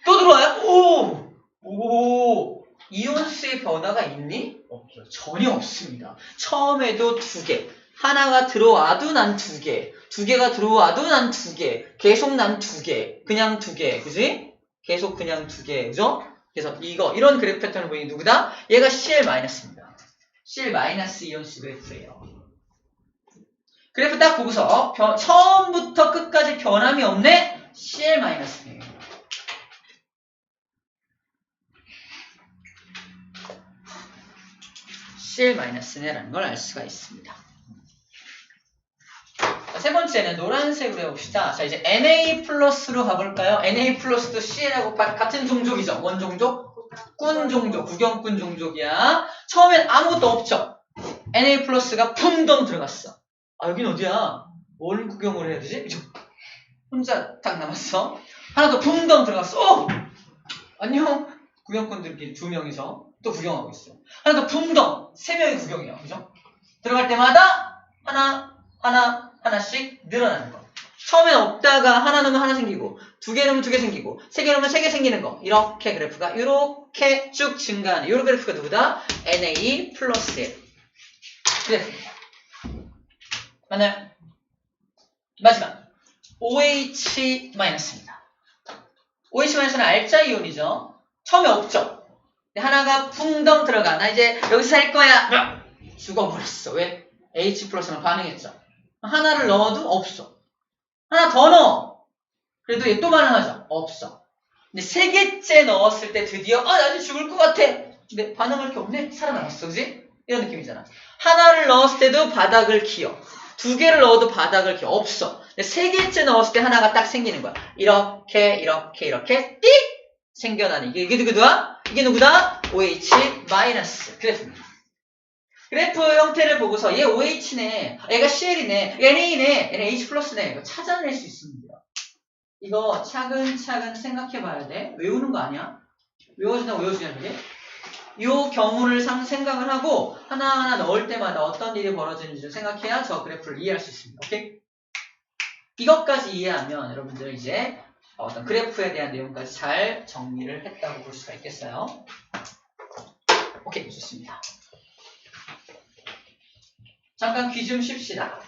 또 들어와요? 오. 이온수의 변화가 있니? 없죠. 전혀 없습니다. 처음에도 2개. 하나가 들어와도 난 2개. 2개가 들어와도 난 2개. 계속 난 2개. 그냥 2개. 그지? 계속 그냥 2개. 그죠? 그래서 이런 그래프 패턴을 보이는 누구다? 얘가 CL-입니다. CL- 이온수 그래프예요. 그래프 딱 보고서 처음부터 끝까지 변함이 없네? CL-네요. CL-네라는 걸 알 수가 있습니다. 자, 세 번째는 노란색으로 해봅시다. 자, 이제 Na 플러스로 가볼까요? Na 플러스도 CL하고 같은 종족이죠. 뭔 종족? 꾼 종족, 구경꾼 종족이야. 처음엔 아무것도 없죠. Na 플러스가 풍덩 들어갔어. 아, 여긴 어디야? 뭘 구경을 해야 되지? 혼자 딱 남았어. 하나 더 풍덩 들어갔어. 안녕. 구경꾼들끼리 2명이서 또 구경하고 있어. 하나 더 풍덩. 3명이 구경해요. 그죠? 들어갈 때마다 하나씩 늘어나는 거. 처음엔 없다가 하나 넣으면 하나 생기고, 2개 넣으면 2개 생기고, 3개 넣으면 3개 생기는 거. 이렇게 그래프가 이렇게 쭉 증가하는 이런 그래프가 누구다? Na 플러스의 그래프입니다. 맞나요? 마지막 OH-입니다. OH-는 알짜 이온이죠. 처음에 없죠. 하나가 풍덩 들어가. 나 이제 여기서 살 거야. 죽어버렸어. 왜? H 플러스는 반응했죠. 하나를 넣어도 없어. 하나 더 넣어. 그래도 얘 또 반응하죠. 없어. 근데 3개째 넣었을 때 드디어 나 이제 죽을 것 같아. 근데 반응할 게 없네. 살아남았어. 그지? 이런 느낌이잖아. 하나를 넣었을 때도 바닥을 키워. 2개를 넣어도 바닥을 키워. 없어. 근데 3개째 넣었을 때 하나가 딱 생기는 거야. 이렇게 띡 생겨나는 이게 누구다? 이게 누구다? OH- 그래프입니다. 그래프 형태를 보고서 얘 OH네, 얘가 CL이네, NA네, 얘는 H 플러스네. 이거 찾아낼 수 있습니다. 이거 차근차근 생각해봐야 돼. 외우는 거 아니야? 외워주냐 그게? 요 경우를 생각을 하고 하나하나 넣을 때마다 어떤 일이 벌어지는지 좀 생각해야 저 그래프를 이해할 수 있습니다. 오케이? 이것까지 이해하면 여러분들 이제 어떤 그래프에 대한 내용까지 잘 정리를 했다고 볼 수가 있겠어요. 오케이, 좋습니다. 잠깐 귀 좀 쉽시다.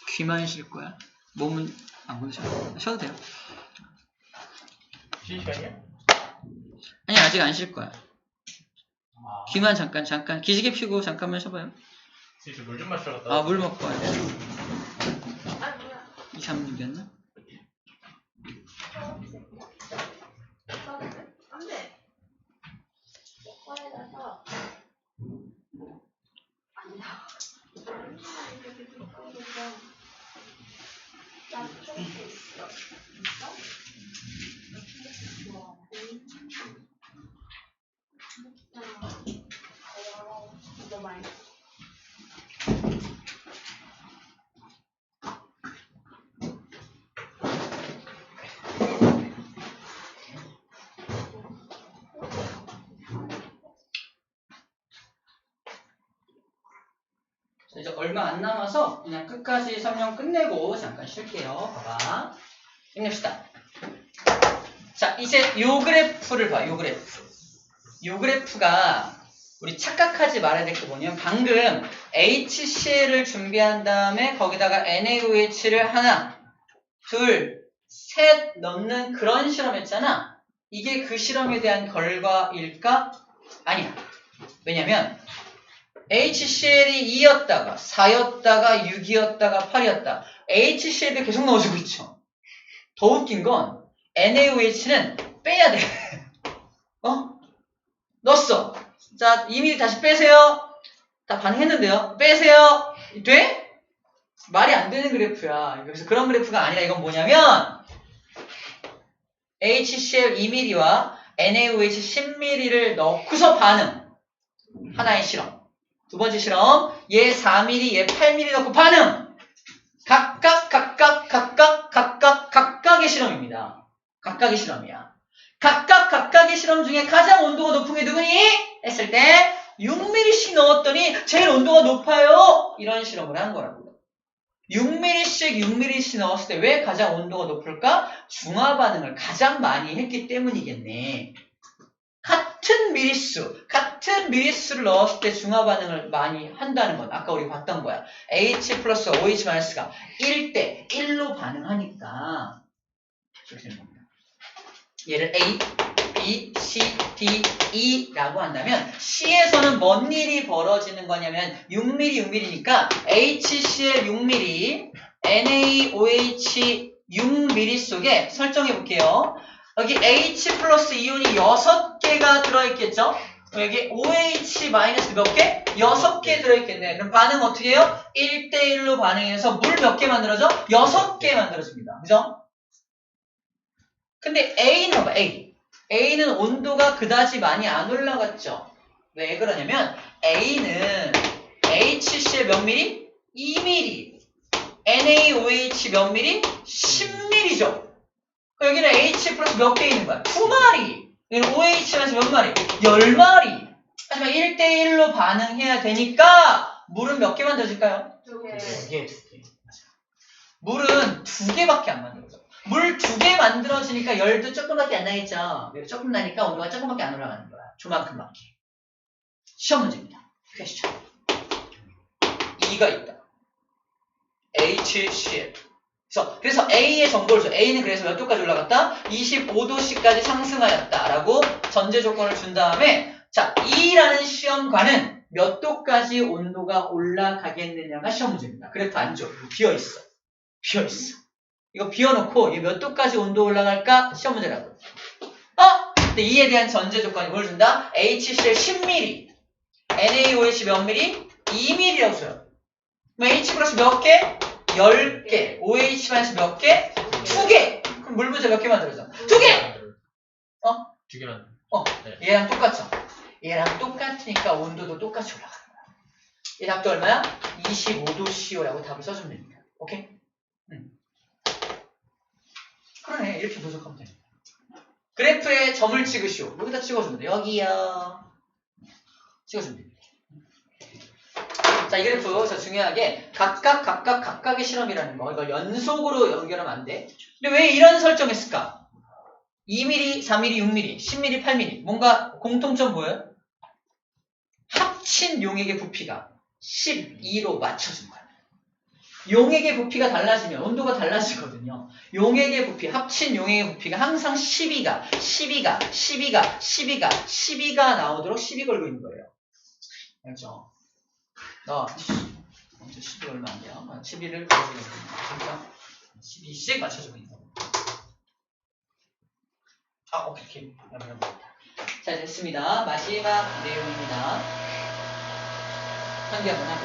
귀만 쉴 거야? 몸은 안 쉬어도 돼요. 쉴 시간이야? 아니, 아직 안 쉴 거야. 아, 귀만 잠깐 기지개 피고 잠깐만 쉬어봐요. 진짜 물 좀 마시러 갔다. 물 먹고 와야 돼. 아 뭐야? 2, 3분이었나? 안돼. 꺼내서 아니다. 이렇게 두꺼워서 나좀 있어. 이거 많이. 이제 얼마 안 남아서 그냥 끝까지 설명 끝내고 잠깐 쉴게요. 봐봐. 힘냅시다. 자, 이제 요 그래프를 봐. 요 그래프. 요 그래프가 우리 착각하지 말아야 될 게 뭐냐면 방금 HCl을 준비한 다음에 거기다가 NaOH를 하나, 둘, 셋 넣는 그런 실험했잖아. 이게 그 실험에 대한 결과일까? 아니야. 왜냐면 HCl이 2였다가 4였다가 6이었다가 8이었다. HCl도 계속 넣어주고 있죠. 더 웃긴 건 NaOH는 빼야 돼. 넣었어. 자, 2mm 다시 빼세요. 다 반응했는데요. 빼세요. 돼? 말이 안 되는 그래프야. 그래서 그런 그래프가 아니라 이건 뭐냐면 HCl 2mm와 NaOH 10mm를 넣고서 반응. 하나의 실험. 두 번째 실험. 얘 4mm, 얘 8mm 넣고 반응. 각각의 실험입니다. 각각의 실험이야. 각각의 실험 중에 가장 온도가 높은 게 누구니? 했을 때 6mm씩 넣었더니 제일 온도가 높아요. 이런 실험을 한 거라고요. 6mm씩 넣었을 때 왜 가장 온도가 높을까? 중화 반응을 가장 많이 했기 때문이겠네. 같은 미리수를 넣었을 때 중화 반응을 많이 한다는 건 아까 우리 봤던 거야. H 플러스 OH 마이너스가 1대 1로 반응하니까 이렇게 되는 겁니다. 얘를 A, B, C, D, E라고 한다면 C에서는 뭔 일이 벌어지는 거냐면 6mm, 6mm니까 HCl 6mm, NaOH 6mm 속에 설정해 볼게요. 여기 H 플러스 이온이 6개가 들어있겠죠? 여기 OH 마이너스 몇 개? 6개 들어있겠네. 그럼 반응 어떻게 해요? 1대1로 반응해서 물 몇 개 만들어져? 6개 만들어집니다. 그죠? 근데 A는 봐봐, A. A는 온도가 그다지 많이 안 올라갔죠? 왜 그러냐면 A는 HCl 몇 미리? 2mm. NaOH 몇 미리? 10mm죠? 여기는 H 플러스 몇 개 있는 거야? 2마리. 여기는 OH라서 몇 마리? 10마리. 하지만 1대1로 반응해야 되니까 물은 몇 개 만들어질까요? 2개. 2개, 2개. 물은 2개밖에 안 만들어져. 물 2개 만들어지니까 열도 조금밖에 안 나겠죠. 조금 나니까 온도가 조금밖에 안 올라가는 거야. 조만큼밖에. 시험 문제입니다. 퀘스천. 2가 있다. HCl. 그래서 A의 정보를 줘. A는 그래서 몇 도까지 올라갔다? 25도씨까지 상승하였다라고 전제 조건을 준 다음에 자, E라는 시험관은 몇 도까지 온도가 올라가겠느냐가 시험 문제입니다. 그래프 안 줘. 비어있어. 비어있어. 이거 비워놓고 이게 몇 도까지 온도 올라갈까? 시험 문제라고. 근데 이에 대한 전제 조건이 뭘 준다? HCl 10mm, NaOH 몇 mm? 2mm라고 써요. 그럼 H 플러스 몇 개? 10개. OH 마이너스 몇 개? 2개. 그럼 물 분자 몇 개 만들어져? 2개! 2개 만들어. 네. 얘랑 똑같죠? 얘랑 똑같으니까 온도도 똑같이 올라가는 거야. 이 답도 얼마야? 25도CO라고 답을 써주면 됩니다. 오케이? 그러네. 이렇게 분석하면 됩니다. 그래프에 점을 찍으시오. 여기다 찍어주면 돼. 여기요. 찍어주면 됩니다. 자, 이 그래프 자 중요하게 각각의 실험이라는 거. 이걸 연속으로 연결하면 안 돼. 근데 왜 이런 설정했을까? 2mm, 4mm, 6mm, 10mm, 8mm. 뭔가 공통점 보여요? 합친 용액의 부피가 12로 맞춰진 거야. 용액의 부피가 달라지면 온도가 달라지거든요. 용액의 부피, 합친 용액의 부피가 항상 12가 나오도록 12 걸고 있는 거예요. 알죠? 12 얼마 안 돼요. 12를 걸어주고 있습니다. 12씩 맞춰주고 있는 겁니다. 오케이. 자, 됐습니다. 마지막 내용입니다. 환기 한번 하고.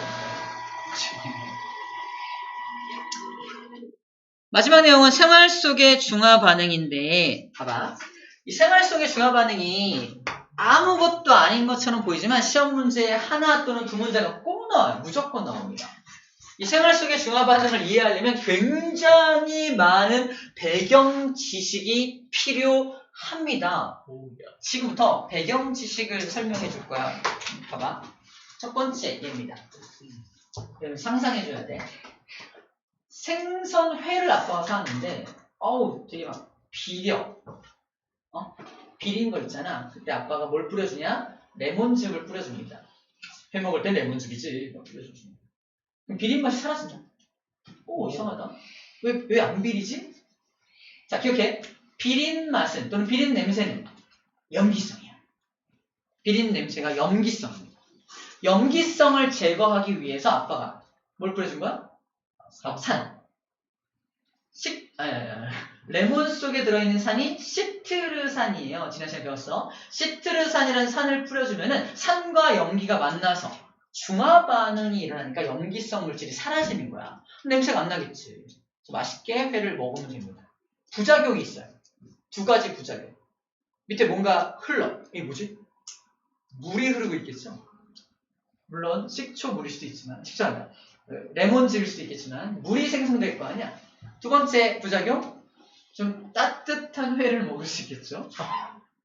마지막 내용은 생활 속의 중화 반응인데, 봐봐. 이 생활 속의 중화 반응이 아무것도 아닌 것처럼 보이지만 시험 문제에 하나 또는 두 문제가 꼭 나와요. 무조건 나옵니다. 이 생활 속의 중화 반응을 이해하려면 굉장히 많은 배경 지식이 필요합니다. 지금부터 배경 지식을 설명해 줄 거야. 봐봐. 첫 번째 얘입니다. 상상해 줘야 돼. 생선회를 아빠가 사왔는데 되게 막 비려. 비린 거 있잖아. 그때 아빠가 뭘 뿌려주냐? 레몬즙을 뿌려줍니다. 회 먹을 땐 레몬즙이지. 뿌려줍니다. 그럼 비린 맛이 사라진다. 이상하다. 왜 안 비리지? 자, 기억해. 비린 맛은 또는 비린 냄새는 염기성이야. 비린 냄새가 염기성입니다. 염기성을 제거하기 위해서 아빠가 뭘 뿌려준 거야? 산. 레몬 속에 들어있는 산이 시트르산이에요. 지난 시간에 배웠어. 시트르산이라는 산을 뿌려주면은 산과 염기가 만나서 중화 반응이 일어나니까 염기성 물질이 사라지는 거야. 냄새가 안 나겠지. 그래서 맛있게 회를 먹으면 됩니다. 부작용이 있어요. 두 가지 부작용. 밑에 뭔가 흘러. 이게 뭐지? 물이 흐르고 있겠죠? 물론 식초물일 수도 있지만, 식초한다. 레몬즙일 수도 있겠지만 물이 생성될 거 아니야. 두 번째 부작용, 좀 따뜻한 회를 먹을 수 있겠죠.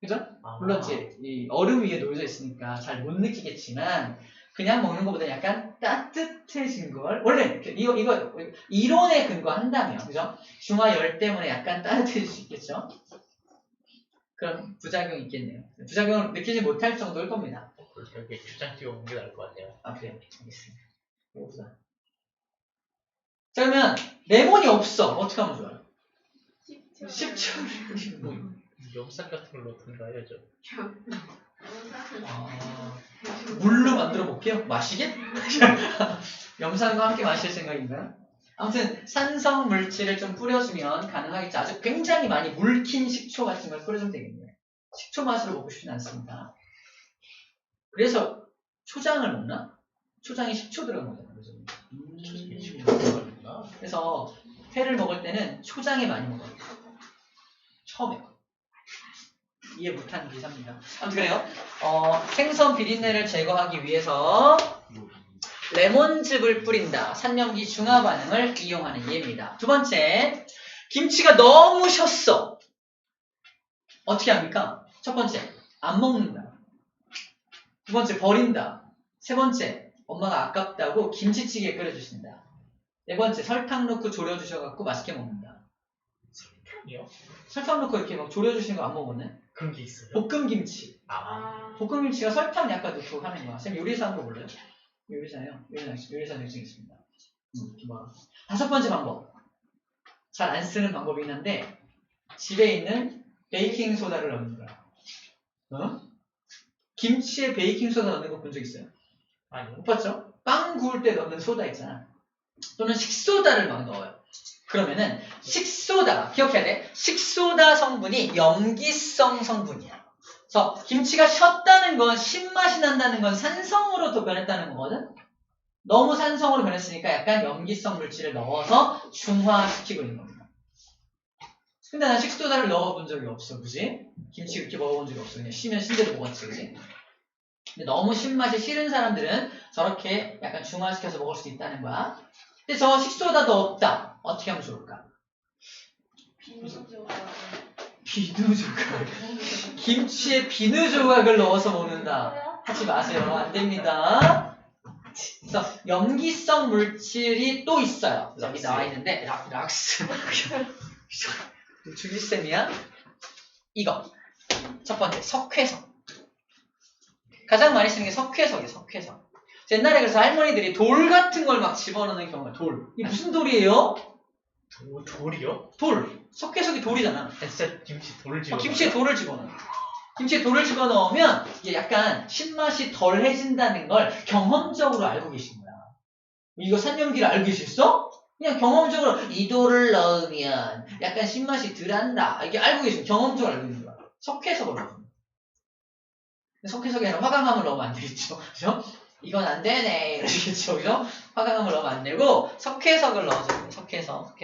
그죠? 물론 이제 이 얼음 위에 놓여져 있으니까 잘 못 느끼겠지만 그냥 먹는 것보다 약간 따뜻해진 걸 원래 이거 이론에 근거한다면, 그죠? 중화열 때문에 약간 따뜻해질 수 있겠죠. 그런 부작용이 있겠네요. 부작용을 느끼지 못할 정도일 겁니다. 여기 주장 띄워본 게 나을 것 같아요. 아, 그래요? 알겠습니다. 이거보다. 자, 그러면 레몬이 없어. 어떻게 하면 좋아요? 10초를 뭐 염산 같은 걸 넣든가 해야죠. 물로 만들어 볼게요. 마시게? 염산과 함께 마실 생각인가요? 아무튼 산성 물질을 좀 뿌려주면 가능하겠죠. 아주 굉장히 많이 물킨 식초 같은 걸 뿌려주면 되겠네요. 식초 맛으로 먹고 싶진 않습니다. 그래서 초장을 먹나? 초장에 식초 들어간 거잖아요. 그래서 회를 먹을 때는 초장에 많이 먹어요. 처음에. 이해 못한 기사입니다. 아무튼 그래요. 생선 비린내를 제거하기 위해서 레몬즙을 뿌린다. 산염기 중화 반응을 이용하는 예입니다. 두 번째, 김치가 너무 셨어. 어떻게 합니까? 첫 번째, 안 먹는다. 두 번째, 버린다. 세 번째, 엄마가 아깝다고 김치찌개 끓여주신다. 네 번째, 설탕 넣고 졸여주셔갖고 맛있게 먹는다. 설탕이요? 설탕 넣고 이렇게 막 졸여주시는 거 안 먹었네? 그런 게 있어요? 볶음김치. 볶음김치가 설탕 약간 넣고 하는 거야. 쌤 요리사 한 거 몰라요? 요리사요? 요리사 자격증 있습니다. 다섯 번째 방법. 잘 안 쓰는 방법이긴 한데, 집에 있는 베이킹소다를 넣는 거야. 김치에 베이킹소다 넣는 거 본 적 있어요? 아니요. 못 봤죠? 빵 구울 때 넣는 소다 있잖아. 또는 식소다를 막 넣어요. 그러면은 식소다, 기억해야 돼. 식소다 성분이 염기성 성분이야. 그래서 김치가 셨다는 건 신맛이 난다는 건 산성으로 또 변했다는 거거든. 너무 산성으로 변했으니까 약간 염기성 물질을 넣어서 중화시키고 있는 겁니다. 근데 난 식소다를 넣어본 적이 없어, 그지? 김치 그렇게 먹어본 적이 없어. 그냥 쉬면 신대로 먹었지, 그지? 근데 너무 신맛이 싫은 사람들은 저렇게 약간 중화시켜서 먹을 수 있다는 거야. 근데 저 식소다도 없다. 어떻게 하면 좋을까? 비누 조각. 김치에 비누 조각을 넣어서 먹는다. 하지 마세요. 안 됩니다. 그래서 염기성 물질이 또 있어요. 여기 나와 있는데 락스. 주기쌤이야? 이거. 첫 번째 석회성. 가장 많이 쓰는 게 석회석이에요. 석회석. 옛날에 그래서 할머니들이 돌 같은 걸 막 집어넣는 경우가 돌. 이게 무슨 돌이에요? 돌이요? 돌. 석회석이 돌이잖아. 진짜 김치 돌을 집어. 김치에 돌을 집어넣어. 김치에 돌을 집어넣으면 이게 약간 신맛이 덜해진다는 걸 경험적으로 알고 계신 거야. 이거 산염기를 알고 계셨어? 그냥 경험적으로 이 돌을 넣으면 약간 신맛이 덜한다. 이게 알고 계신 경험적으로 알고 있는 거야. 석회석을 넣어. 석회석에 아니라 화강암을 넣으면 안 되겠죠. 그죠? 이건 안 되네. 이러시겠죠. 그죠? 화강암을 넣으면 안 되고, 석회석을 넣어줘요. 석회석.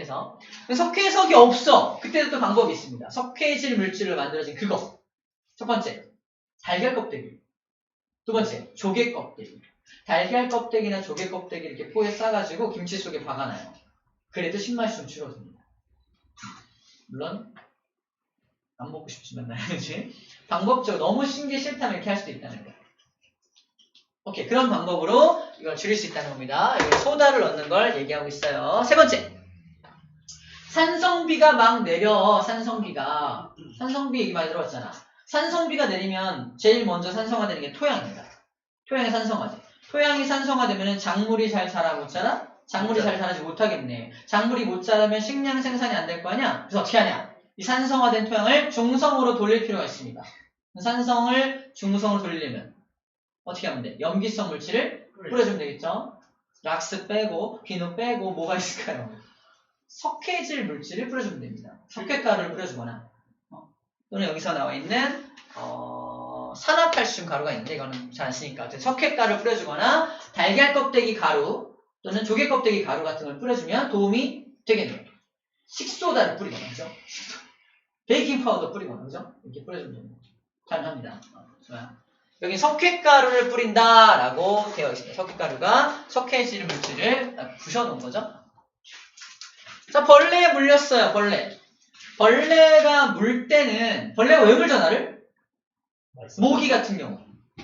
석회석이 없어. 그때도 또 방법이 있습니다. 석회질 물질로 만들어진 그거. 첫 번째, 달걀 껍데기. 두 번째, 조개 껍데기. 달걀 껍데기나 조개 껍데기 이렇게 포에 싸가지고 김치 속에 박아놔요. 그래도 신맛이 좀 줄어듭니다. 물론, 안 먹고 싶지만 나야지. 방법적으로 너무 신기 싫다면 이렇게 할 수도 있다는 거예요. 오케이, 그런 방법으로 이걸 줄일 수 있다는 겁니다. 여기 소다를 넣는 걸 얘기하고 있어요. 세 번째, 산성비가 막 내려. 산성비 얘기 많이 들어봤잖아. 산성비가 내리면 제일 먼저 산성화되는 게 토양입니다. 토양이 산성화돼. 토양이 산성화되면 작물이 잘 자라고 있잖아. 작물이 잘 자라지 못하겠네. 작물이 못 자라면 식량 생산이 안 될 거 아니야. 그래서 어떻게 하냐? 이 산성화된 토양을 중성으로 돌릴 필요가 있습니다. 산성을 중성으로 돌리려면 어떻게 하면 돼? 염기성 물질을 뿌려주면 되겠죠? 락스 빼고 비누 빼고 뭐가 있을까요? 석회질 물질을 뿌려주면 됩니다. 석회가루를 뿌려주거나 또는 여기서 나와 있는 산화칼슘 가루가 있는데 이거는 잘 안 쓰니까 석회가루를 뿌려주거나 달걀 껍데기 가루 또는 조개 껍데기 가루 같은 걸 뿌려주면 도움이 되겠네요. 식소다를 뿌리거나 그죠? 베이킹 파우더 뿌리거나 그죠? 이렇게 뿌려주면 됩니다. 가능합니다. 좋아요. 여기 석회가루를 뿌린다라고 되어 있습니다. 석회가루가 석회질 물질을 부셔놓은 거죠. 자, 벌레에 물렸어요. 벌레가 물 때는 벌레가 왜 물죠 나를? 모기 같은 경우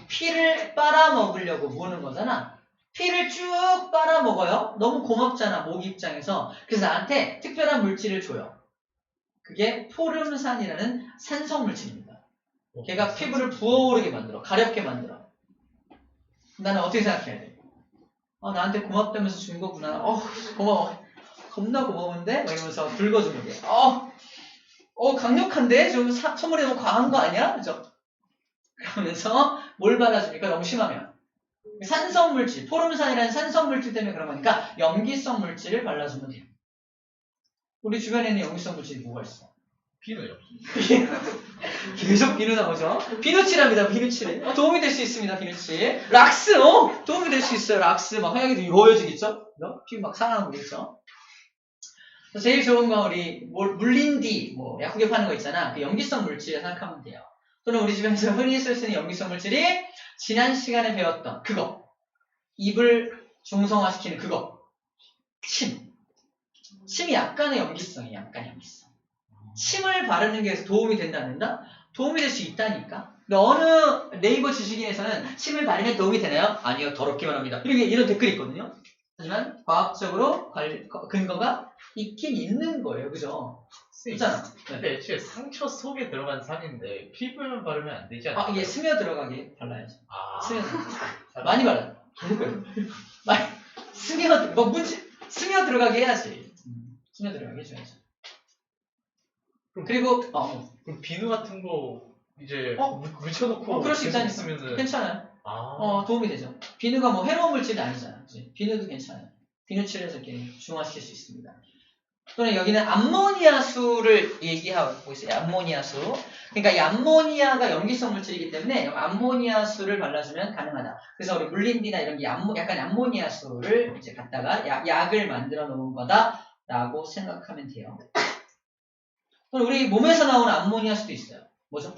피를 빨아먹으려고 무는 거잖아. 피를 쭉 빨아먹어요. 너무 고맙잖아 모기 입장에서. 그래서 나한테 특별한 물질을 줘요. 그게 포름산이라는 산성 물질입니다. 걔가 피부를 부어오르게 만들어. 가렵게 만들어. 나는 어떻게 생각해야 돼? 나한테 고맙다면서 준 거구나. 고마워. 겁나 고마운데? 막 이러면서 붉어주는 게. 강력한데? 좀 선물이 너무 과한 거 아니야? 그죠? 그러면서 뭘 발라줍니까? 너무 심하면. 산성 물질, 포름산이라는 산성 물질 때문에 그런 거니까 염기성 물질을 발라주면 돼요. 우리 주변에는 염기성 물질이 뭐가 있어? 비누요. 계속 비누 나오죠? 비누칠합니다, 비누칠. 도움이 될 수 있습니다, 비누칠. 락스, 도움이 될 수 있어요, 락스. 막 하얗게 이어지겠죠? 피부 막 상하는 거 있죠? 제일 좋은 건 우리 물린디, 약국에 파는 거 있잖아. 그 염기성 물질 생각하면 돼요. 또는 우리 집에서 흔히 쓸 수 있는 염기성 물질이 지난 시간에 배웠던 그거. 입을 중성화시키는 그거. 침이 약간의 염기성이에요, 약간의 염기성. 침을 바르는 게 도움이 된다, 안 된다? 도움이 될 수 있다니까? 근데 어느 네이버 지식인에서는 침을 바르면 도움이 되나요? 아니요, 더럽기만 합니다. 이런 댓글이 있거든요. 하지만 과학적으로 근거가 있긴 있는 거예요, 그죠? 있잖아. 근데 애초에 상처 속에 들어간 산인데 피부에만 바르면 안 되지 않아요? 이게 스며 들어가게 발라야죠. 스며 많이 많이 발라. 많이 스며 들어가게 해야지. 스며 들어가게 해줘야죠. 그리고 그럼 비누 같은 거 이제 묻혀놓고 그럴 수 있다니까. 있으면은 괜찮아요. 도움이 되죠. 비누가 해로운 물질이 아니잖아. 그치? 비누도 괜찮아요. 비누칠해서 이렇게 중화시킬 수 있습니다. 또는 여기는 암모니아수를 얘기하고 있어요. 암모니아수. 그러니까 이 암모니아가 염기성 물질이기 때문에 암모니아수를 발라주면 가능하다. 그래서 우리 물린디나 이런 게 약간 암모니아수를 이제 갖다가 약을 만들어 놓은 거다라고 생각하면 돼요. 또는 우리 몸에서 나오는 암모니아수도 있어요. 뭐죠?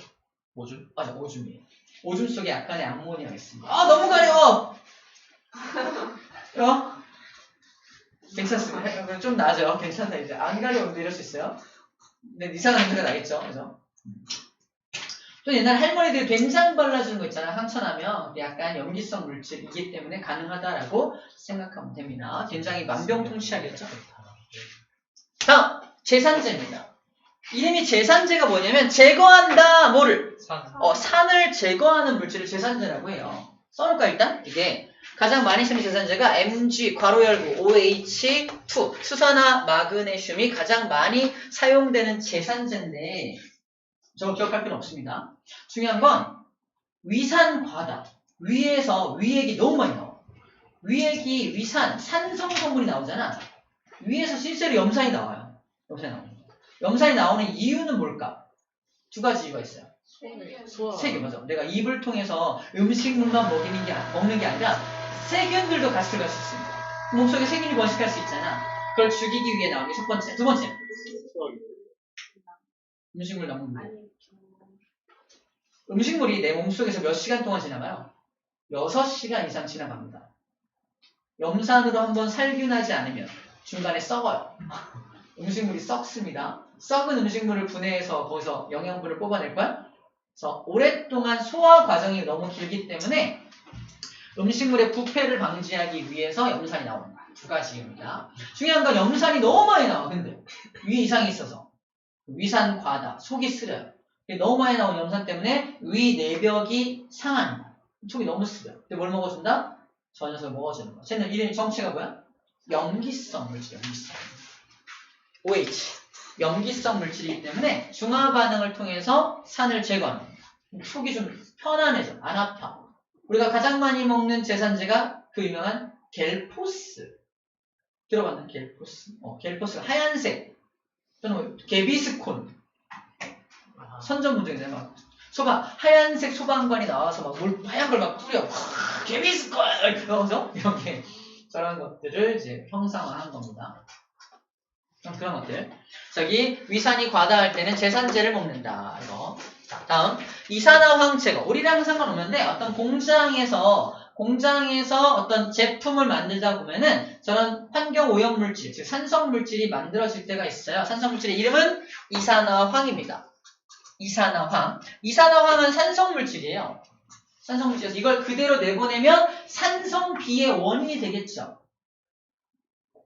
오줌? 맞아, 오줌이에요. 오줌 속에 약간의 암모니아가 있습니다. 너무 가려워! 괜찮습니다. 좀 나아져. 괜찮다, 이제. 안 가려운데 이럴 수 있어요. 근데 이상한 냄새가 나겠죠. 그죠? 또 옛날 할머니들이 된장 발라주는 거 있잖아요. 상처나면 약간 염기성 물질이기 때문에 가능하다라고 생각하면 됩니다. 된장이 만병통치약이었죠. 다음, 제산제입니다. 이름이 제산제가 뭐냐면 제거한다. 뭐를? 산을 제거하는 물질을 제산제라고 해요. 써놓을까 일단? 이게 가장 많이 쓰는 제산제가 Mg, 괄호 열고, OH2, 수산화 마그네슘이 가장 많이 사용되는 제산제인데 저거 기억할 필요는 없습니다. 중요한 건 위산 과다. 위에서 위액이 너무 많이 나와. 위액이 위산, 산성 성분이 나오잖아. 위에서 실제로 염산이 나와요. 염산이 나오는 이유는 뭘까? 두 가지 이유가 있어요. 세균, 맞아. 내가 입을 통해서 음식물만 먹는 게 아니라 세균들도 같이 들어갈 수 있습니다. 몸속에 세균이 번식할 수 있잖아. 그걸 죽이기 위해 나오는 게 첫 번째. 두 번째. 음식물 나오는 거. 음식물이 내 몸속에서 몇 시간 동안 지나가요? 6시간 이상 지나갑니다. 염산으로 한번 살균하지 않으면 중간에 썩어요. 음식물이 썩습니다. 썩은 음식물을 분해해서 거기서 영양분을 뽑아낼 거야. 그래서 오랫동안 소화 과정이 너무 길기 때문에 음식물의 부패를 방지하기 위해서 염산이 나오는 거야. 두 가지 이유입니다. 중요한 건 염산이 너무 많이 나와. 근데 위 이상이 있어서 위산 과다, 속이 쓰려요. 너무 많이 나온 염산 때문에 위 내벽이 상하는 거야. 속이 너무 쓰려요. 근데 뭘 먹어준다? 저 녀석을 먹어주는 거야. 쟤는 이름이 정체가 뭐야? 염기성 물질, 염기성. OH. 염기성 물질이기 때문에 중화 반응을 통해서 산을 제거하는 거야. 속이 좀 편안해져. 안 아파. 우리가 가장 많이 먹는 제산제가 그 유명한 겔포스. 들어봤나? 겔포스. 겔포스가 하얀색. 또는 게비스콘. 선전 문제잖아요. 막 하얀색 소방관이 나와서 막 물 하얀 걸 막 뿌려. 게비스콘! 그러면서 이렇게 저런 것들을 이제 형상화한 겁니다. 그런 것들. 저기 위산이 과다할 때는 제산제를 먹는다. 이거. 자, 다음 이산화황 제거. 우리랑 상관없는데 어떤 공장에서 어떤 제품을 만들다 보면은 저런 환경 오염 물질, 즉 산성 물질이 만들어질 때가 있어요. 산성 물질의 이름은 이산화황입니다. 이산화황. 이산화황은 산성 물질이에요. 산성 물질이어서 이걸 그대로 내보내면 산성비의 원인이 되겠죠.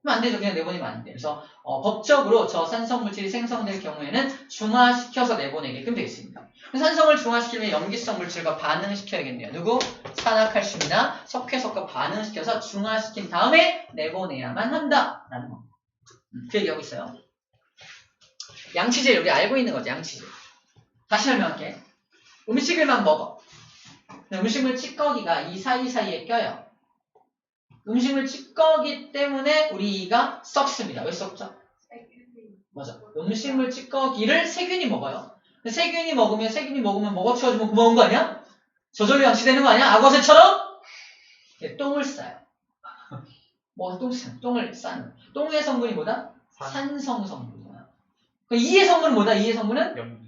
그럼 안 되죠. 그냥 내보내면 안 돼. 그래서 법적으로 저 산성물질이 생성될 경우에는 중화시켜서 내보내게끔 되어 있습니다. 산성을 중화시키면 염기성 물질과 반응시켜야겠네요. 누구? 산화칼슘이나 석회석과 반응시켜서 중화시킨 다음에 내보내야만 한다라는 거. 그 얘기하고 있어요. 양치질 우리 알고 있는 거죠. 양치질. 다시 설명할게. 음식을만 먹어. 음식물 찌꺼기가 이 사이사이에 껴요. 음식물 찌꺼기 때문에 우리 이가 썩습니다. 왜 썩죠? 맞아. 음식물 찌꺼기를 세균이 먹어요. 세균이 먹으면 뭐가 치워지면 고마운 거 아니야? 저절로 양치되는 거 아니야? 악어새처럼? 네, 똥을 싸요. 뭐가 똥 싸요? 똥을 싸는. 똥의 성분이 뭐다? 산성 성분이야. 이의 성분은 뭐다? 이의 성분은? 염기.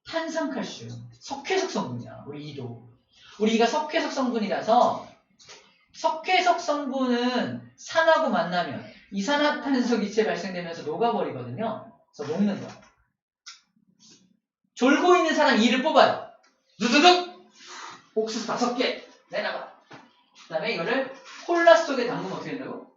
탄산칼슘. 석회석 성분이야. 우리 이도. 우리 이가 석회석 성분이라서 석회석 성분은 산하고 만나면 이산화탄소 기체 발생되면서 녹아버리거든요. 그래서 녹는 거야. 졸고 있는 사람 이를 뽑아요. 두두둑! 옥수수 5개 내놔봐. 그 다음에 이거를 콜라 속에 담그면 어떻게 된다고?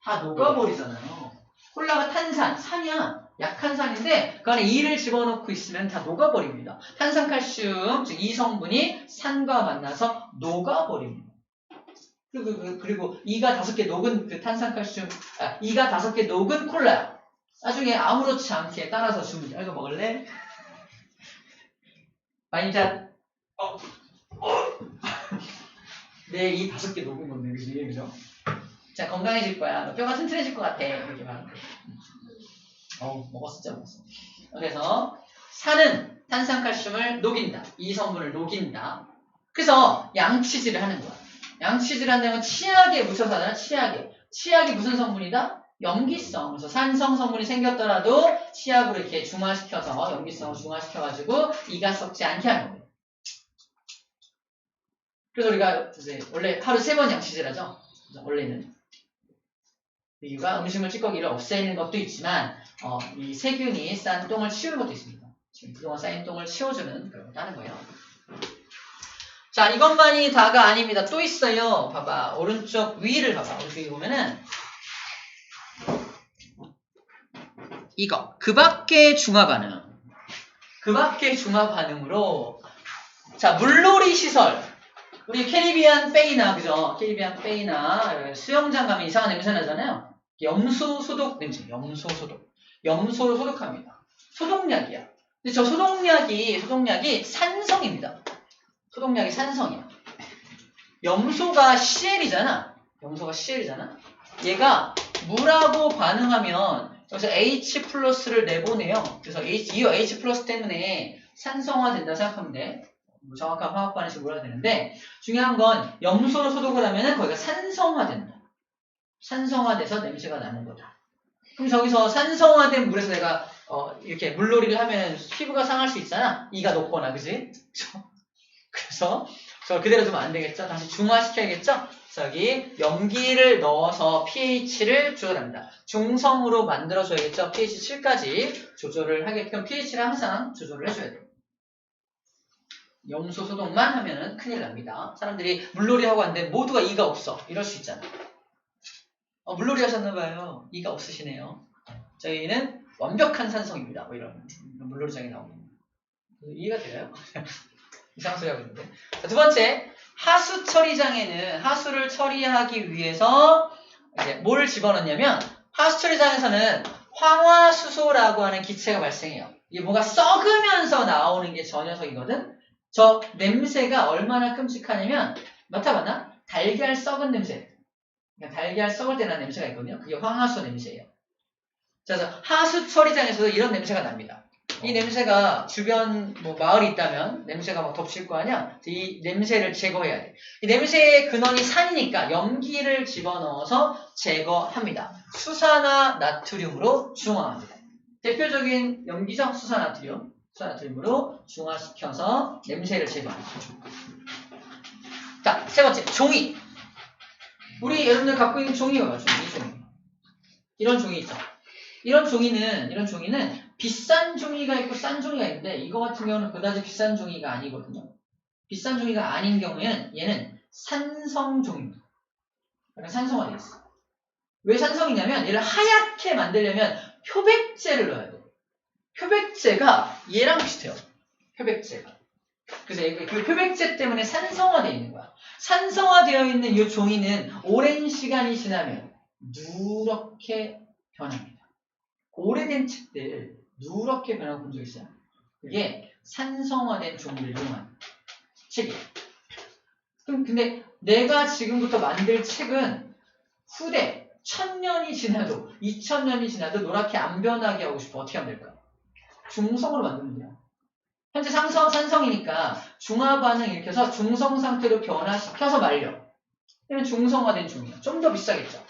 다 녹아버리잖아요. 콜라가 탄산, 산이야. 약한 산인데 그 안에 이를 집어넣고 있으면 다 녹아버립니다. 탄산칼슘, 즉 이 성분이 산과 만나서 녹아버립니다. 그리고 이가 5개 녹은 그 탄산칼슘, 이가 5개 녹은 콜라야. 나중에 아무렇지 않게 따라서 주면 이거 먹을래? 마인잔. 네, 이 5개 녹은 건데, 그죠? 자, 건강해질 거야. 너 뼈가 튼튼해질 것 같아. 이렇게 말하는 거야. 먹었어. 그래서 산은 탄산칼슘을 녹인다. 이 성분을 녹인다. 그래서 양치질을 하는 거야. 양치질을 한다면 치약에 묻혀서 하잖아. 치약이 무슨 성분이다? 염기성. 그래서 산성 성분이 생겼더라도 치약으로 이렇게 중화시켜서 염기성을 중화시켜가지고 이가 썩지 않게 하는 거예요. 그래서 우리가 이제 원래 하루 3번 양치질 하죠. 원래는. 이유가 음식물 찌꺼기를 없애는 것도 있지만 이 세균이 싼 똥을 치우는 것도 있습니다. 지금 그동안 쌓인 똥을 치워주는 그런 것도 하는 거예요. 자, 이것만이 다가 아닙니다. 또 있어요. 봐봐. 오른쪽 위를 봐봐. 오른쪽 위 보면은 이거. 그 밖의 중화 반응. 그 밖의 중화 반응으로 자, 물놀이 시설. 우리 캐리비안 베이나, 그죠? 캐리비안 베이나 수영장 가면 이상한 냄새 나잖아요. 염소 소독 냄새. 염소를 소독합니다. 소독약이야. 근데 저 소독약이 산성입니다. 소독약이 산성이야. 염소가 CL이잖아. 얘가 물하고 반응하면 여기서 H 플러스를 내보내요. 그래서 이 H 플러스 때문에 산성화 된다 생각하면 돼. 정확한 화학 반응식 몰라야 되는데 중요한 건 염소로 소독을 하면은 거기가 산성화된다. 산성화돼서 냄새가 나는 거다. 그럼 저기서 산성화된 물에서 내가 이렇게 물놀이를 하면 피부가 상할 수 있잖아. 이가 녹거나, 그지? 그래서 저 그대로 두면 안 되겠죠? 다시 중화시켜야겠죠? 그래서 여기 염기를 넣어서 pH를 조절합니다. 중성으로 만들어줘야겠죠? pH 7까지 조절을 하게끔 pH를 항상 조절을 해줘야 돼요. 염소 소독만 하면은 큰일 납니다. 사람들이 물놀이 하고 왔는데 모두가 이가 없어. 이럴 수 있잖아. 물놀이 하셨나봐요. 이가 없으시네요. 저희는 완벽한 산성입니다. 뭐 이런 물놀이장에 나옵니다. 이해가 돼요? 이상한 소리 하고 있는데. 자, 두 번째, 하수 처리장에는 하수를 처리하기 위해서 이제 뭘 집어넣냐면 하수 처리장에서는 황화수소라고 하는 기체가 발생해요. 이게 뭐가 썩으면서 나오는 게 저 녀석이거든. 저 냄새가 얼마나 끔찍하냐면 맡아봤나? 달걀 썩은 냄새. 그러니까 달걀 썩을 때 나는 냄새가 있거든요. 그게 황화수소 냄새예요. 그래서 하수 처리장에서도 이런 냄새가 납니다. 이 냄새가 주변 뭐 마을이 있다면 냄새가 막 덮칠 거 아니야? 이 냄새를 제거해야 돼. 이 냄새의 근원이 산이니까 염기를 집어넣어서 제거합니다. 수산화 나트륨으로 중화합니다. 대표적인 염기죠? 수산화나트륨. 수산화나트륨으로 중화시켜서 냄새를 제거합니다. 자, 세 번째, 종이. 우리 여러분들 갖고 있는 종이가 뭐죠? 이 종이. 이런 종이 있죠? 이런 종이는 비싼 종이가 있고 싼 종이가 있는데 이거 같은 경우는 그다지 비싼 종이가 아니거든요. 비싼 종이가 아닌 경우에는 얘는 산성 종입니다. 약간 산성화되어 있어. 왜 산성이냐면 얘를 하얗게 만들려면 표백제를 넣어야 돼. 표백제가 얘랑 비슷해요. 표백제가. 그래서 그 표백제 때문에 산성화되어 있는 거야. 산성화되어 있는 이 종이는 오랜 시간이 지나면 누렇게 변합니다. 오래된 책들 누렇게 변하고 본 적 있어요? 그게 산성화된 종이를 이용한 책이에요. 근데 내가 지금부터 만들 책은 후대 1000년이 지나도 2000년이 지나도 노랗게 안 변하게 하고 싶어. 어떻게 하면 될까요? 중성으로 만들면 돼요. 현재 산성이니까 중화반응 일으켜서 중성 상태로 변화시켜서 말려. 그러면 중성화된 종이야. 좀 더 비싸겠죠.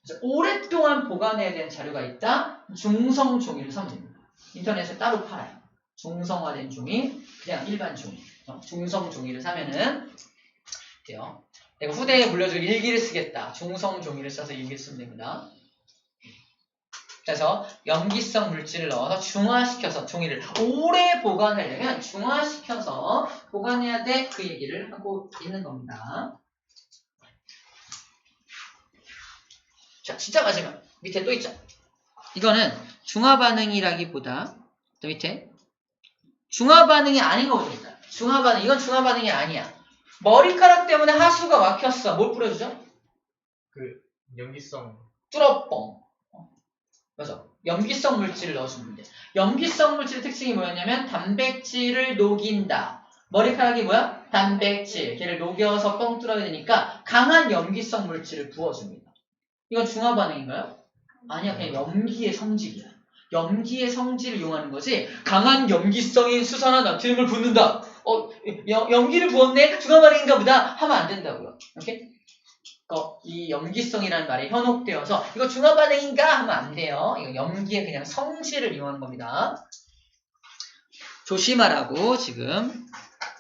그래서 오랫동안 보관해야 되는 자료가 있다. 중성 종이를 사면 됩니다. 인터넷에 따로 팔아요. 중성화된 종이, 그냥 일반 종이. 중성 종이를 사면은 돼요. 내가 후대에 물려줄 일기를 쓰겠다. 중성 종이를 써서 일기를 쓰면 됩니다. 그래서 염기성 물질을 넣어서 중화시켜서 종이를 오래 보관하려면 중화시켜서 보관해야 돼. 그 얘기를 하고 있는 겁니다. 자, 진짜 마지막. 밑에 또 있죠. 이거는 중화반응이라기보다 또 밑에 중화반응이 아닌 거 보십니다. 중화반응. 이건 중화반응이 아니야. 머리카락 때문에 하수가 막혔어. 뭘 뿌려주죠? 그 염기성 뚫어뻥. 맞아. 염기성 물질을 넣어주면 돼. 염기성 물질의 특징이 뭐였냐면 단백질을 녹인다. 머리카락이 뭐야? 단백질. 걔를 녹여서 뻥 뚫어야 되니까 강한 염기성 물질을 부어줍니다. 이건 중화 반응인가요? 아니야. 그냥 염기의 성질이야. 염기의 성질을 이용하는 거지. 강한 염기성인 수산화 나트륨을 붓는다. 염기를 부었네? 중화 반응인가 보다 하면 안 된다고요. 오케이? 이 염기성이라는 말이 현혹되어서 이거 중화 반응인가 하면 안 돼요. 이거 염기의 그냥 성질을 이용하는 겁니다. 조심하라고 지금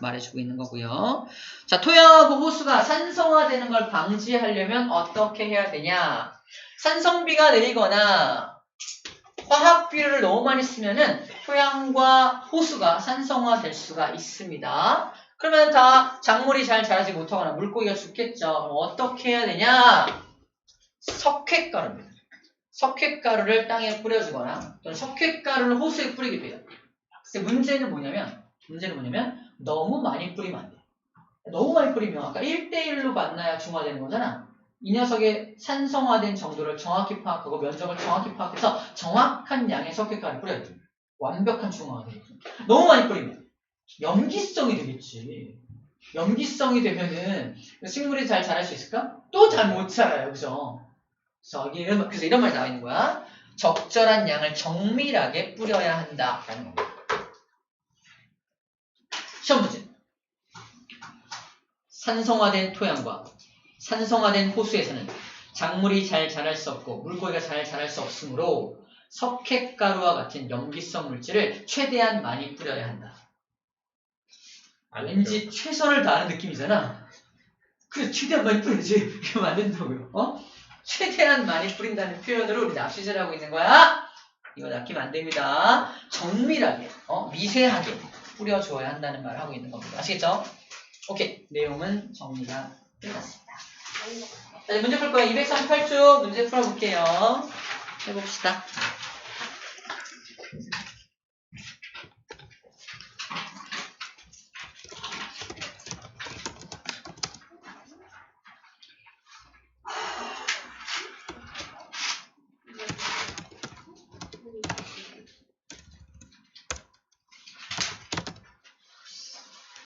말해주고 있는 거고요. 자, 토양하고 호수가 산성화되는 걸 방지하려면 어떻게 해야 되냐? 산성비가 내리거나 화학비료를 너무 많이 쓰면은 토양과 호수가 산성화될 수가 있습니다. 그러면 다 작물이 잘 자라지 못하거나 물고기가 죽겠죠. 그럼 어떻게 해야 되냐? 석회가루입니다. 석회가루를 땅에 뿌려주거나 또는 석회가루를 호수에 뿌리기도 해요. 근데 문제는 뭐냐면 너무 많이 뿌리면 안 돼. 너무 많이 뿌리면 아까 1대1로 만나야 중화되는 거잖아. 이 녀석의 산성화된 정도를 정확히 파악하고 면적을 정확히 파악해서 정확한 양의 석회가루를 뿌려야 돼. 완벽한 중화가 되겠죠. 너무 많이 뿌리면 염기성이 되겠지. 염기성이 되면은 식물이 잘 자랄 수 있을까? 또 잘 못 자라요. 그죠? 그래서 이런 말이 나와 있는 거야. 적절한 양을 정밀하게 뿌려야 한다라는 겁니다. 시험 문제. 산성화된 토양과 산성화된 호수에서는 작물이 잘 자랄 수 없고 물고기가 잘 자랄 수 없으므로 석회가루와 같은 염기성 물질을 최대한 많이 뿌려야 한다. 왠지 최선을 다하는 느낌이잖아. 그래, 최대한 많이 뿌려야지. 이러면 안 된다고요. 최대한 많이 뿌린다는 표현으로 우리 납시질 하고 있는 거야. 이거 낚이면 안 됩니다. 정밀하게, 미세하게 뿌려줘야 한다는 말을 하고 있는 겁니다. 아시겠죠? 오케이. 내용은 정리가 끝났습니다. 자, 문제 풀 거예요. 238쪽 문제 풀어볼게요. 해봅시다.